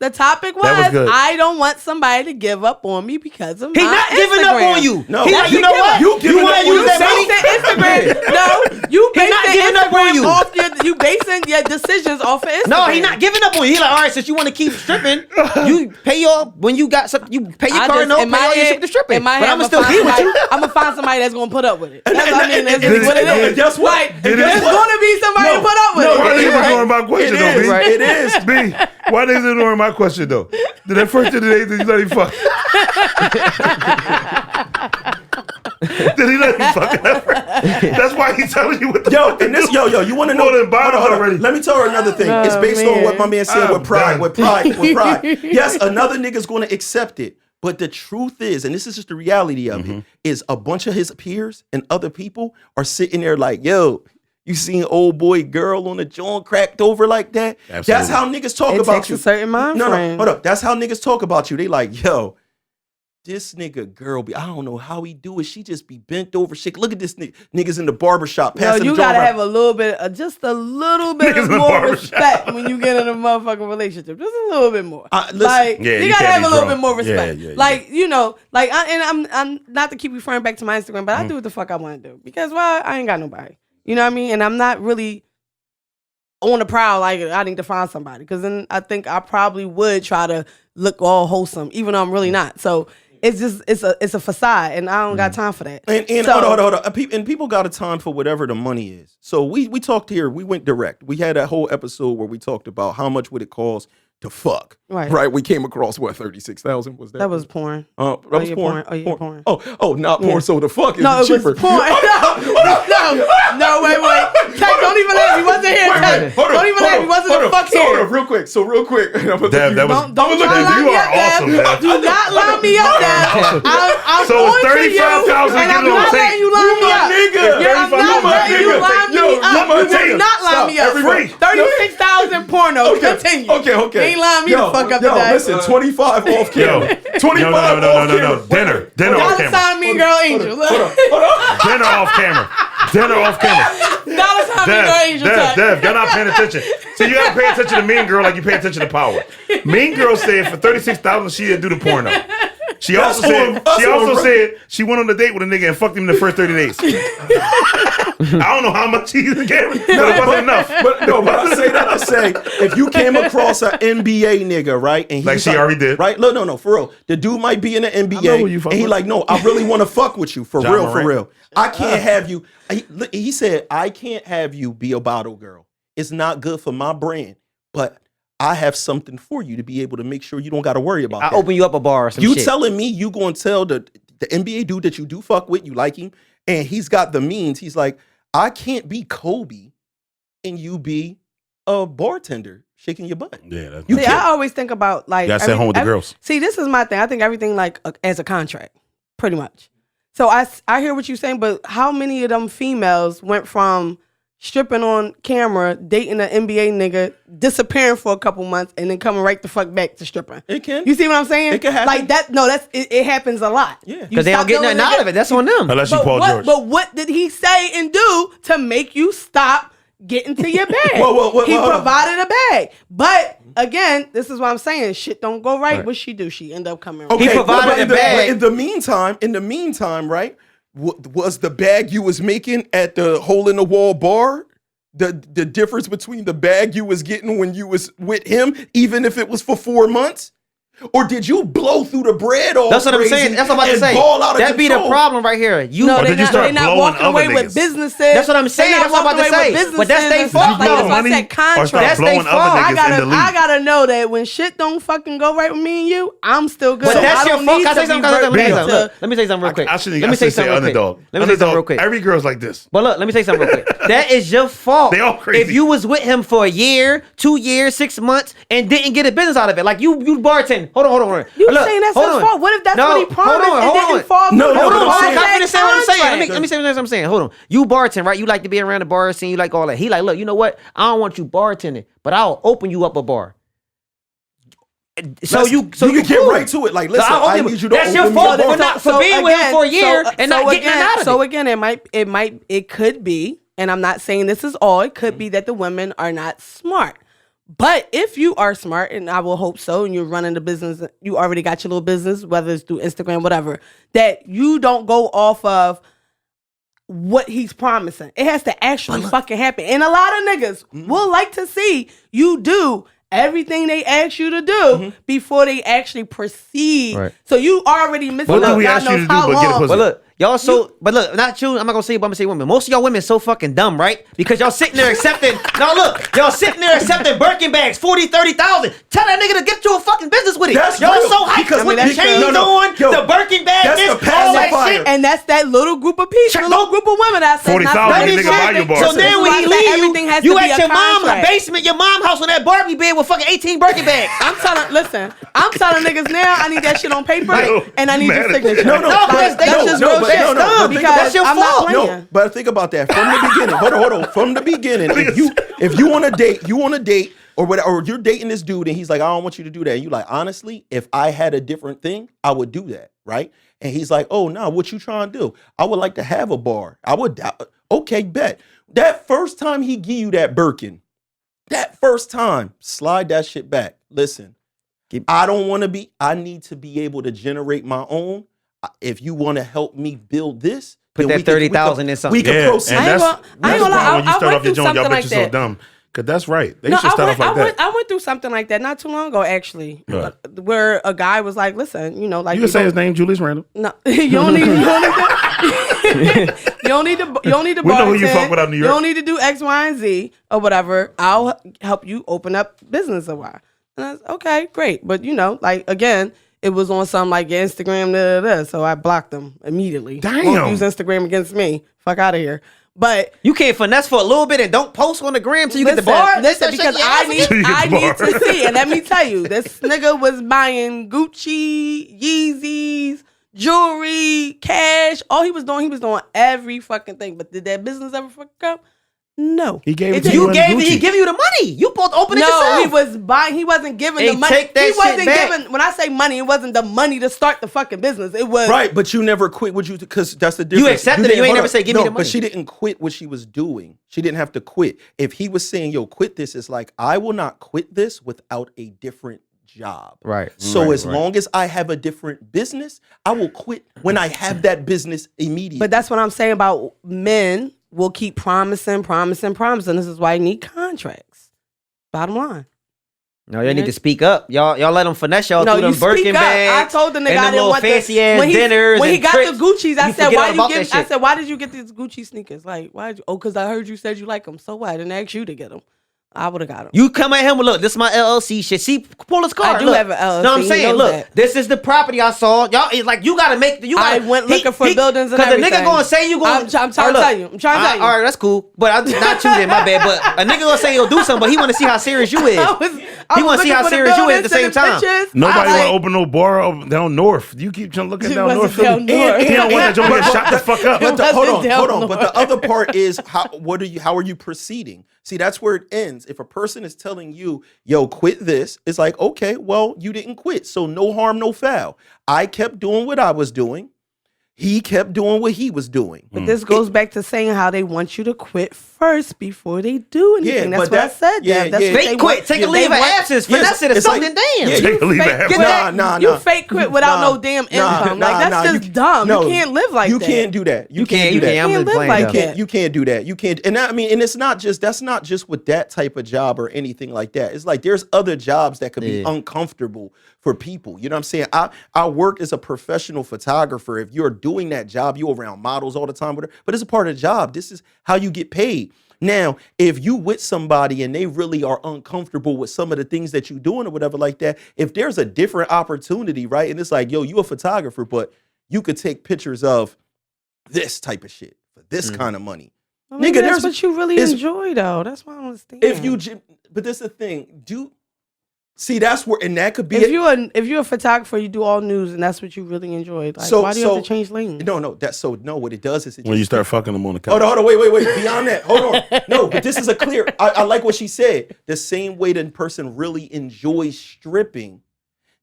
The topic That was was. good. I don't want somebody to give up on me because of He my not giving up Instagram. on you. No. He That's like, you you know giving what? up. You giving wanna up on use You that yourself. money? basing Instagram. No, you He not basing giving up on Instagram you. off you basing your decisions off of Instagram. No, he not giving up on you. He like, all right, since you want to keep stripping, you pay your when you got some, you pay your car note, pay all your shit to stripping. in my But head, I'ma still be with you. I'm gonna find somebody that's gonna put up with it. And- That's what I mean. That's and- what it and- is. and guess what? Like, And guess there's what? gonna be somebody to put up with No, it. Why it they is. ignoring my question It though, is. B? Right. It is. B, why they ignoring my question though? Did that first of the day, did you let him fuck? Did he let him fuck? That's why he's telling you what the Yo, fuck and this, to do. yo, you want to know? More than bottoms Hold on. already. Let me tell her another thing. Oh, It's based on what my man said I'm with pride, done. with pride. Yes, another nigga's going to accept it. But the truth is, and this is just the reality of it, is a bunch of his peers and other people are sitting there like, yo, you seen old boy girl on the joint cracked over like that? Absolutely. That's how niggas talk It about takes you. a certain mind No, frame. hold up. That's how niggas talk about you. They like, yo, this nigga girl I don't know how he do it. She just be bent over shit. Look at this nigga. Niggas in the barbershop. No, you gotta have a little bit, just a little bit of more respect when you get in a motherfucking relationship. Just a little bit more. Listen, you gotta have a little bit more respect. Yeah. Like, you know, like, I'm not to keep referring back to my Instagram, but I do what the fuck I want to do because I ain't got nobody. You know what I mean? And I'm not really on the prowl like I need to find somebody because then I think I probably would try to look all wholesome, even though I'm really not. So. It's just it's a facade, and I don't got time for that. And so, hold on. And people got a time for whatever the money is. So we talked here. We went direct. We had that whole episode where we talked about how much would it cost to fuck. Right. We came across what 36,000 was that? That was porn. That was porn. Oh, yeah, porn. Oh, not porn. So the fuck is no, it cheaper. was porn. No, wait. Tech, don't even laugh. He wasn't here. Tech. Don't even laugh. He wasn't the fuck here. Hold on, real quick. Dev, that was. Don't you are awesome, Dev. Do not line me up, Dev. I'm so it's 35,000. And I'm not letting you line me up. I'm not letting you line me up. You will not line me up. 36,000 porno. Continue. Okay. Ain't lying me the fuck up today. Listen, 25 off camera. 25 off camera. Dinner off camera. Sign me, girl, Angel. Hold on. Dinner off camera. Dollar sign me, girl, Angel. Dev, you're not paying attention. So you gotta pay attention to Mean Girl like you pay attention to Power. Mean Girl said for 36,000 she didn't do the porno. She also said she went on a date with a nigga and fucked him in the first 30 days. I don't know how much he gave, but it wasn't enough. But I say that to say, if you came across an NBA nigga, right? And like she already did. Right? No, for real. The dude might be in the NBA and he like, no, I really want to fuck with you. For real. I can't have you. He said, I can't have you be a bottle girl. It's not good for my brand. But I have something for you to be able to make sure you don't got to worry about that. I'll open you up a bar or some shit. You telling me you going to tell the NBA dude that you do fuck with, you like him, and he's got the means. He's like, I can't be Kobe and you be a bartender shaking your butt. Yeah. I always think about like. You got to stay home with the girls. See, this is my thing. I think everything like as a contract, pretty much. So I hear what you're saying, but how many of them females went from stripping on camera, dating an NBA nigga, disappearing for a couple months, and then coming right the fuck back to stripping? It can. You see what I'm saying? It can happen. Like that. No, it happens a lot. Yeah. Because they don't get nothing out of it. That's on them. Unless you Paul George. But what did he say and do to make you stop getting to your bag? He provided a bag. But again, this is what I'm saying. Shit don't go right. What she do? She end up coming right. He provided a bag. In the meantime, right? Was the bag you was making at the hole in the wall bar the difference between the bag you was getting when you was with him, even if it was for 4 months? Or did you blow through the bread all That's what I'm saying. That's what I'm about to say. That'd be the problem right here. They're not walking away with businesses. That's what I'm saying. That's what I'm about to say. But that's their fault. That's why I said contract. That's their fault. I gotta know that when shit don't fucking go right with me and you, I'm still good. But that's your fault. Let me say something real quick. Let me say something real quick. Every girl's like this. But look, let me say something real quick. That is your fault. They all crazy. If you was with him for a year, 2 years, 6 months, and didn't get a business out of it, like you bartend. Hold on. You saying that's his fault? What if that's what he promised and didn't fall through? Hold on. Let me say what I'm saying. Hold on. You bartend, right? You like to be around the bar scene. You like all that. He like, look, you know what? I don't want you bartending, but I'll open you up a bar. So you can get right to it. Like, listen, I need you to that's your fault for being with him for a year and not getting out of it. So again, it could be, and I'm not saying this is all. It could be that the women are not smart. But if you are smart, and I will hope so, and you're running the business, you already got your little business, whether it's through Instagram, whatever, that you don't go off of what he's promising. It has to actually fucking happen. And a lot of niggas will like to see you do everything they ask you to do before they actually proceed. Right. So you already missing out. What do we ask you to do but get a pussy? But look, y'all not you. I'm not gonna say it, but I'm gonna say women. Most of y'all women so fucking dumb, right? Because y'all sitting there accepting. Y'all sitting there accepting Birkin bags, 40, 30,000. Tell that nigga to get you a fucking business with it. Y'all so hyped because with the chains on, the Birkin bag, all that shit. And that's that little group of people, little group of women that said 40,000 nigga buy you bar. So then when he leave, you at your mom's basement, your mom house on that Barbie bed with fucking 18 Birkin bags. I'm telling niggas now, I need that shit on paper and I need your signature. That's just real shit. That's your fault. No, but think about that from the beginning. Hold on. From the beginning, if you on a date, or you're dating this dude and he's like, I don't want you to do that. And you like, honestly, if I had a different thing, I would do that, right? And he's like, oh no, what you trying to do? I would like to have a bar. Okay, bet. That first time he give you that Birkin, that first time, slide that shit back. Listen, I don't want to be, I need to be able to generate my own. If you want to help me build this, put that 30,000 in something. We can proceed. And that's I ain't the gonna lie, problem when you I start went off your through joint, y'all something bitches like so that. dumb. Cause that's right. They No, should start off like that. I went through something like that not too long ago, actually, Right. where a guy was like, "Listen, you know, like You can say his name, Julius Randle. no, you don't need, you don't need to, you don't need to. We know who you bartend. fuck with out in New You York. don't need to do X, Y, and Z or whatever. I'll help you open up business a while." And I was okay, great, but you know, like again, it was on some like Instagram, so I blocked them immediately. Damn. Won't use Instagram against me. Fuck out of here. But You can't finesse for a little bit and don't post on the gram till you get the bar. Listen, because I need bar. to see. And let me tell you, this nigga was buying Gucci, Yeezys, jewelry, cash. All he was doing every fucking thing. But did that business ever fuck up? No. He gave it to didn't. you. He give you the money. You supposed to open it No, yourself. he was buying. He wasn't giving Hey, the money. take that He shit wasn't back. giving. When I say money, it wasn't the money to start the fucking business. It was Right, but you never quit what you, because that's the difference. accepted it. didn't- You ain't hold never on. say, give me No, the money. But she didn't quit what she was doing. She didn't have to quit. If he was saying, yo, quit this, it's like, I will not quit this without a different job. Right. So Right, as long as I have a different business, I will quit when I have that business immediately. But that's what I'm saying about men will keep promising. This is why you need contracts. Bottom line. No, y'all need to speak up. Y'all let them finesse y'all No, through you them Birkin speak up. bags. I told the nigga and I them didn't little want fancy ass when dinners. When he and got trips. the Gucci's, I You said, forget "Why all you about give?" that I shit. said, "Why did you get these Gucci sneakers? Like, why? Oh, because I heard you said you like them. So what? I didn't ask you to get them. I would have got them." You come at him with, look, this is my LLC shit. See, pull his card. I do look. have an LLC. No, I'm He saying, knows look, that. this is the property I saw. Y'all, it's like, you gotta make, you gotta. I went looking for buildings and Because the nigga everything. gonna say you gonna. I'm trying to tell you. I'm trying to tell you. All right, that's cool. But I'm not you then, my bad. But a nigga gonna say he'll do something, but he wanna see how serious you is. He wanna see how serious you is at the same time. Nobody want to open no bar up down north. You keep trying to look at It down wasn't north Philly. down north. He don't want that joint to get shot the fuck up. But It hold wasn't on. down But the other part is how are you proceeding? See, that's where it ends. If a person is telling you, yo, quit this, it's like, okay, well, you didn't quit. So no harm, no foul. I kept doing what I was doing. He kept doing what he was doing. But this goes back to saying how they want you to quit first before they do anything. Yeah, That's but what I said. yeah, That's yeah. what Fake they quit. want. Take a They leave of want- absence. Yes, Finesse it or it's like- something. Damn. Yeah, Take a leave of Fake- absence. get that- You fake quit without no damn income. Like that's just dumb. You can't live like you that. You can't do that. You do can't. that. I'm You just can't playing live like though. that. You can't do that. You can't. And I mean, and it's not just, that's not just with that type of job or anything like that. It's like there's other jobs that could be uncomfortable for people. You know what I'm saying? I work as a professional photographer. If you're doing that job, you're around models all the time, but it's a part of the job. This is how you get paid. Now, if you with somebody and they really are uncomfortable with some of the things that you're doing or whatever like that, if there's a different opportunity, right? And it's like, yo, you a photographer, but you could take pictures of this type of shit for this kind of money. Well, maybe Nigga, that's there's- what you really it's- enjoy, though. That's what I don't understand. If you, but this is the thing. See, that's where, and that could be. if you're a photographer, you do all news, and that's what you really enjoy. Like, why do you have to change lanes? No. What it does is When you start fucking them on the couch. Hold on, wait. Beyond that, hold on. No, but this is a clear. I like what she said. The same way the person really enjoys stripping,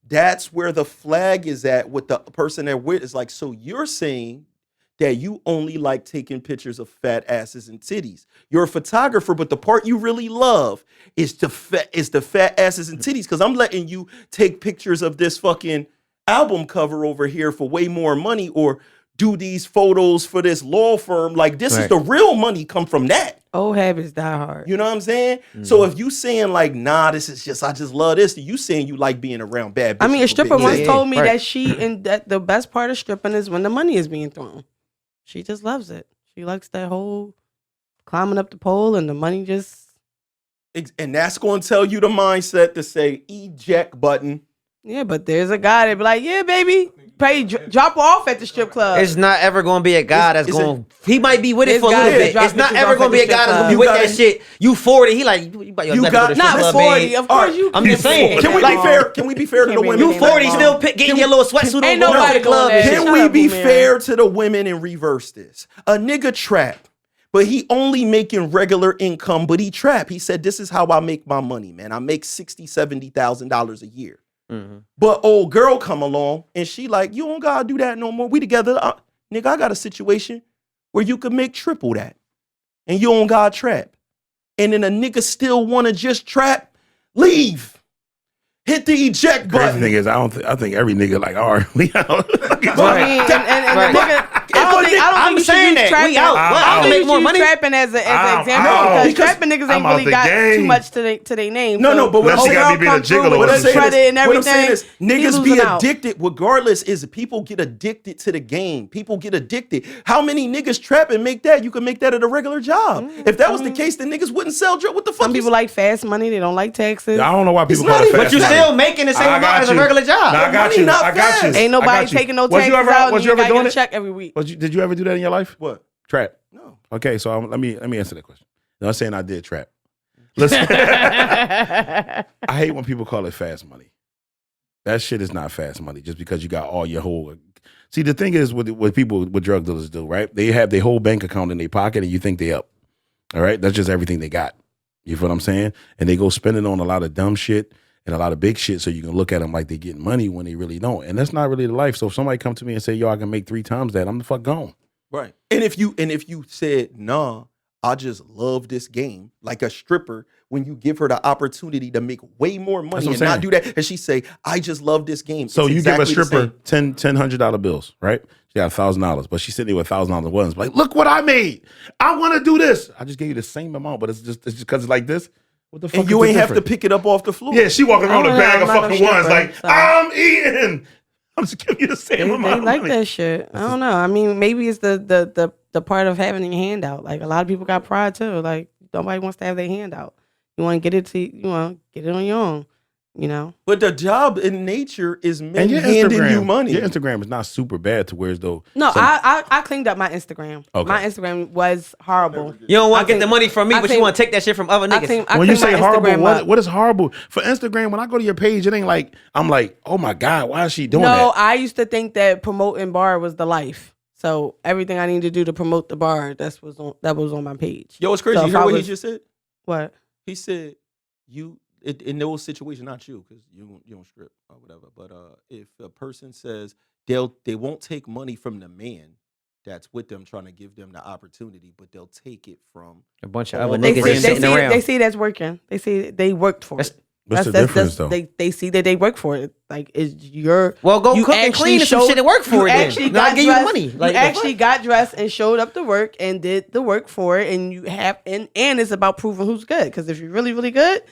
that's where the flag is at with the person that with. It's like, so you're saying that you only like taking pictures of fat asses and titties. You're a photographer, but the part you really love is the fat asses and titties. Because I'm letting you take pictures of this fucking album cover over here for way more money, or do these photos for this law firm. Like, this is the real money come from that. Old habits die hard. You know what I'm saying? So if you saying like, nah, this is just, I just love this, you saying you like being around bad bitches. I mean, a for stripper being once gay. told me that the best part of stripping is when the money is being thrown. She just loves it. She likes that whole climbing up the pole and the money just. And that's going to tell you the mindset to say eject button. Yeah, but there's a guy that be like, yeah, baby, drop off at the strip club. It's not ever gonna be a guy that's going. He might be with it This for a guy little that bit. drop It's not bitches ever off gonna at be a the guy that's strip gonna be club. with You that gotta- shit. You 40. He like, you about You to got- go to not strip club, 40, babe. of course you I'm just saying. Can we be fair? Can we be fair to the women? You 40 still getting your little sweatsuit Ain't on, going nobody to the club doing and that. shit. Can Shut we up, be Boomerang. fair to the women and reverse this? A nigga trap but he only making regular income, but he trap. He said, this is how I make my money, man. I make $60,000, $70,000 a year. Mm-hmm. But old girl come along and she like, you don't gotta do that no more. We together. Nigga, I got a situation where you could make triple that and you don't gotta trap. And then a nigga still wanna just trap, leave. Hit the eject button. Crazy thing is, I think every nigga like, all right, we out. I'm saying that we out. I don't make think more you money. Trapping as an example because trapping niggas ain't really got too much to their name. No, but what she got me being a gigolo. What I'm everything. saying is, niggas be addicted. Regardless, is people get addicted to the game. People get addicted. How many niggas trap and make that? You can make that at a regular job. If that was the case, then niggas wouldn't sell drugs. What the fuck? Some people like fast money. They don't like taxes. I don't know why people call it fast money. But you still making the same amount as a regular job. I got you. Ain't nobody taking no taxes out. Was you ever doing it? Check every week. Did you ever do that in your life? What? Trap? No. Okay, so let me answer that question. No, I'm saying I did trap. Listen, I hate when people call it fast money. That shit is not fast money just because you got all your whole. See, the thing is what people with drug dealers do, right? They have their whole bank account in their pocket and you think they up. All right? That's just everything they got. You feel what I'm saying? And they go spending on a lot of dumb shit and a lot of big shit so you can look at them like they getting money when they really don't. And that's not really the life. So if somebody come to me and say, yo, I can make 3 times that, I'm the fuck gone. Right. And if you said, nah, I just love this game, like a stripper, when you give her the opportunity to make way more money and not do that, and she say, I just love this game. So you give a stripper $100 bills, right? She got $1,000, but she's sitting there with $1,000 ones. Like, look what I made. I want to do this. I just gave you the same amount, but it's just because it's like this. What the fuck? And you ain't have to pick it up off the floor. Yeah, she walking around with a bag of fucking ones like, I'm eating. I'm just giving you the same amount of like money. That shit. I don't know. I mean, maybe it's the part of having your hand out. Like a lot of people got pride too. Like nobody wants to have their hand out. You want to get it on your own. You know. But the job in nature is men handing you money. Your Instagram is not super bad to where as though. No, I cleaned up my Instagram. Okay. My Instagram was horrible. You don't want to get the money from me, but you want to take that shit from other niggas. When you say horrible, what is horrible? For Instagram, when I go to your page, it ain't like, I'm like, oh my God, why is she doing that? No, I used to think that promoting bar was the life. So everything I need to do to promote the bar, that was on my page. Yo, it's crazy. So you heard what he just said? What? He said, in those situations, not you, because you don't strip or whatever. But if a person says they won't take money from the man that's with them trying to give them the opportunity, but they'll take it from a bunch of other niggas sitting around. They see that's working. They see they worked for it. What's the difference though? They see that they work for it. Like it's your go cook and clean some shit and work for it. Actually got give you the money. Like, you actually got dressed and showed up to work and did the work for it, and you have and it's about proving who's good. Because if you're really really good,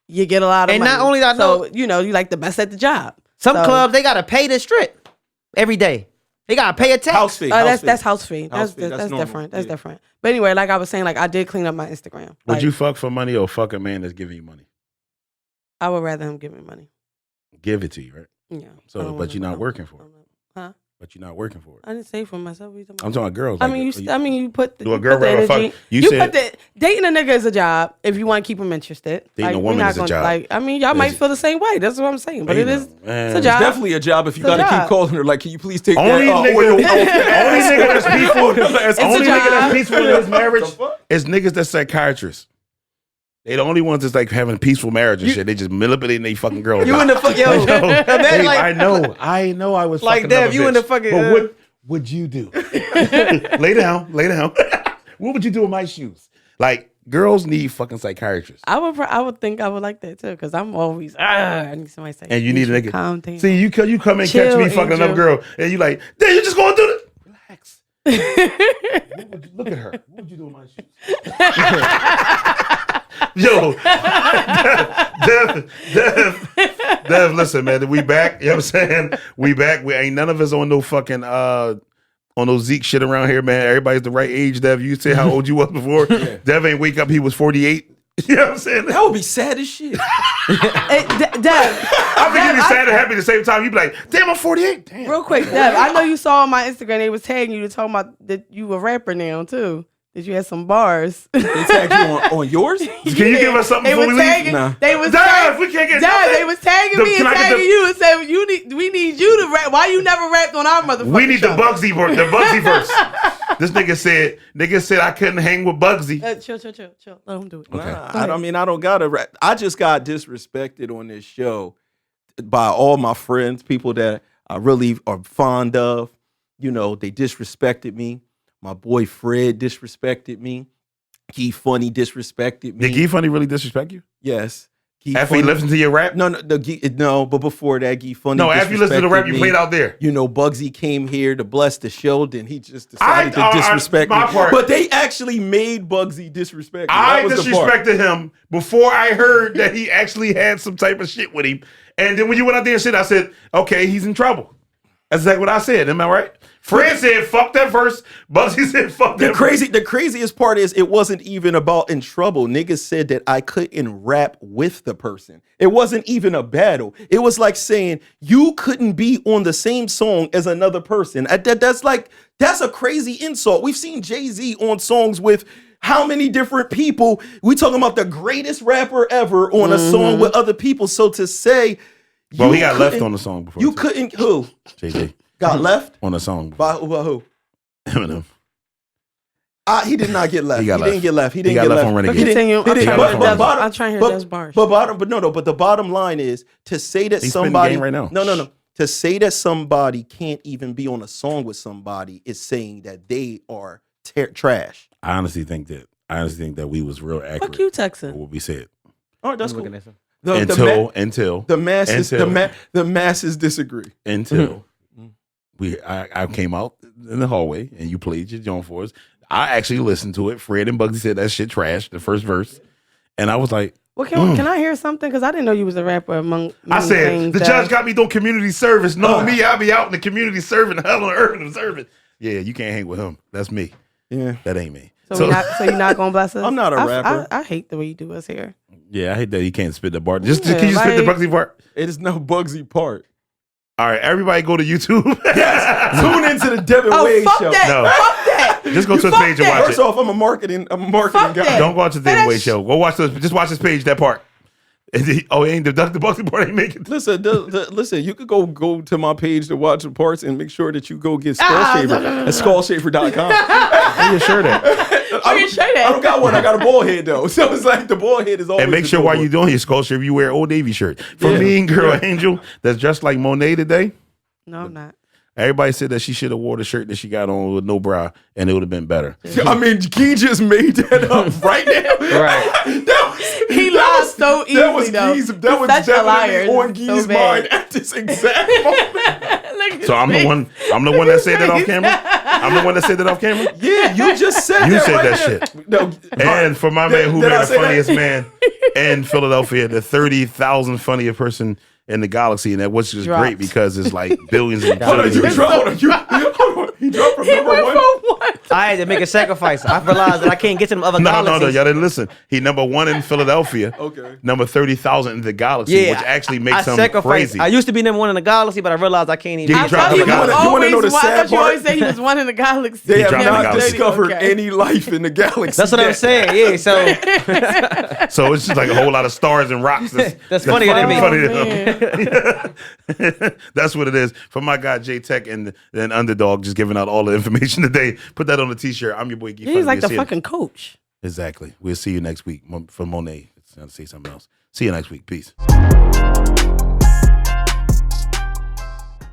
you get a lot of money. And not only that, so you like the best at the job. Some clubs they gotta pay to strip every day. They gotta pay a tax. House fee. That's house fee. That's different. That's different. But anyway, like I was saying, like I did clean up my Instagram. Would you fuck for money or fuck a man that's giving you money? I would rather him give me money. Give it to you, right? Yeah. So, but you're not working for it. Huh? But you're not working for it. I didn't say for myself. I'm talking girls. I mean, you put the. Do a girl rather fuck? You said dating a nigga is a job if you want to keep him interested. Dating a woman is a job. Like, I mean, y'all might feel the same way. That's what I'm saying. But it's a job. It's definitely a job if you got to keep calling her. Like, can you please take only that oil? Only nigga that's peaceful. Only nigga that's peaceful in his marriage is niggas that's psychiatrists. They the only ones that's like having a peaceful marriage and shit. They just manipulating they fucking girl. You in the fuck, yo. Babe, I know. I was like that. You in the fucking. But what would you do? Lay down. What would you do with my shoes? Like girls need fucking psychiatrists. I would think I would like that too because I'm always I need somebody to say. And you need a nigga. Calm down. See, you come and catch me fucking another girl, and you like, damn, you just going through this. Relax. Look at her. What would you do with my shoes? Yo, Dev, listen, man, we back. You know what I'm saying? We back. We ain't none of us on no fucking on no Zeke shit around here, man. Everybody's the right age, Dev. You say how old you was before. Yeah. Dev ain't wake up, he was 48. You know what I'm saying? That would be sad as shit. Dev, I think you'd be sad and happy at the same time. You'd be like, damn, I'm 48. Damn. Real quick, Dev, I know you saw on my Instagram they was tagging you to talk about that you a rapper now too. That you had some bars. They tagged you on yours? Can you give us something before we leave? Nah. They was Dev, we can't get nothing. They was tagging me and tagging you and said, we need you to rap. Why you never rapped on our motherfucking We need show? the Bugsy verse. The This nigga said I couldn't hang with Bugsy. Chill. Let him do it. Okay. I don't gotta rap. I just got disrespected on this show by all my friends, people that I really are fond of. You know, they disrespected me. My boy Fred disrespected me. Funny disrespected me. Did Funny really disrespect you? Yes. After he listened to your rap? No, but before that, Funny. No, after you listened to the rap you played out there. You know, Bugsy came here to bless the show, then he just decided to disrespect me. Part. But they actually made Bugsy disrespect me. I disrespected him before I heard that he actually had some type of shit with him. And then when you went out there and shit, I said, okay, he's in trouble. That's exactly what I said. Am I right? Fred said, fuck that verse. Bugsy said, fuck that verse. The craziest part is it wasn't even about in trouble. Niggas said that I couldn't rap with the person. It wasn't even a battle. It was like saying you couldn't be on the same song as another person. That's a crazy insult. We've seen Jay-Z on songs with how many different people? We talking about the greatest rapper ever on a song with other people. So to say, well, he got left on the song before. You couldn't. Who? Jay-Z. Got left on the song. By who? Eminem. He did not get left. He didn't get left. He got left on Renegade. I'm trying to hear those bars. But the bottom line is to say that somebody right now. No. To say that somebody can't even be on a song with somebody is saying that they are trash. I honestly think that we was real accurate. Fuck you, Texan. What we said. All right, that's cool. Until the masses disagree. Until I came out in the hallway and you played your joint for us. I actually listened to it. Fred and Bugsy said that shit trash, the first verse. And I was like, well, can I hear something? Because I didn't know you was a rapper among I said, the judge got me doing community service. No, me, I'll be out in the community serving, hell on earth and serving. Yeah, you can't hang with him. That's me. Yeah. That ain't me. So you're not going to bless us? I'm not a rapper. I hate the way you do us here. Yeah, I hate that he can't spit the bar. Can you spit the Bugsy part? It is no Bugsy part. All right, everybody go to YouTube. Tune into the Devin Wade show. That. No. Fuck that. Just go to his page and watch it. First off, I'm a marketing guy. Don't go watch the Devin Wade show. Go watch just watch his page, that part. He ain't the Bugsy part ain't making. Listen, listen. You could go to my page to watch the parts and make sure that you go get Skull Shaver at skullshaver.com. Are you sure that? I don't got one. I got a ball head though, so it's like the ball head is always. And make sure while you're doing your Skull Shaver, you wear an Old Navy shirt. For Mean Girl Angel, that's dressed like Monet today. No, I'm not. Everybody said that she should have wore the shirt that she got on with no bra, and it would have been better. I mean, Key just made that up right now. Right. He lied so easily, though. That was definitely on Guy's mind at this exact moment. So I'm the one that said that off camera? I'm the one that said that off camera? Yeah, you just said you that. said right that there. shit. No, and for my man who did made I the say that? funniest man in Philadelphia, the 30,000 funniest person in the galaxy, and that was just great because it's like billions and billions. He dropped from number one. I had to make a sacrifice. I realized that I can't get to them other No, galaxies. y'all didn't listen. He number one in Philadelphia. Okay. Number 30,000 in the galaxy, Yeah, which actually makes him sacrificed. crazy. I used to be number one in the galaxy, but I realized I can't even. He I dropped thought he the was galaxy. You wanna know the always. I sad thought you always part? say he was one in the galaxy. They have dropped not the galaxy. discovered Okay. any life in the galaxy. That's what I'm yet. saying. Yeah, so So it's just like a whole lot of stars and rocks. That's funnier than me. Funny to them. That's what it is. For my guy J Tech and Underdog, just giving out all the information today. Put that on the t-shirt. I'm your boy Geek. He's like the fucking coach. Exactly. We'll see you next week for Monet. It's time to say something else. See you next week. Peace.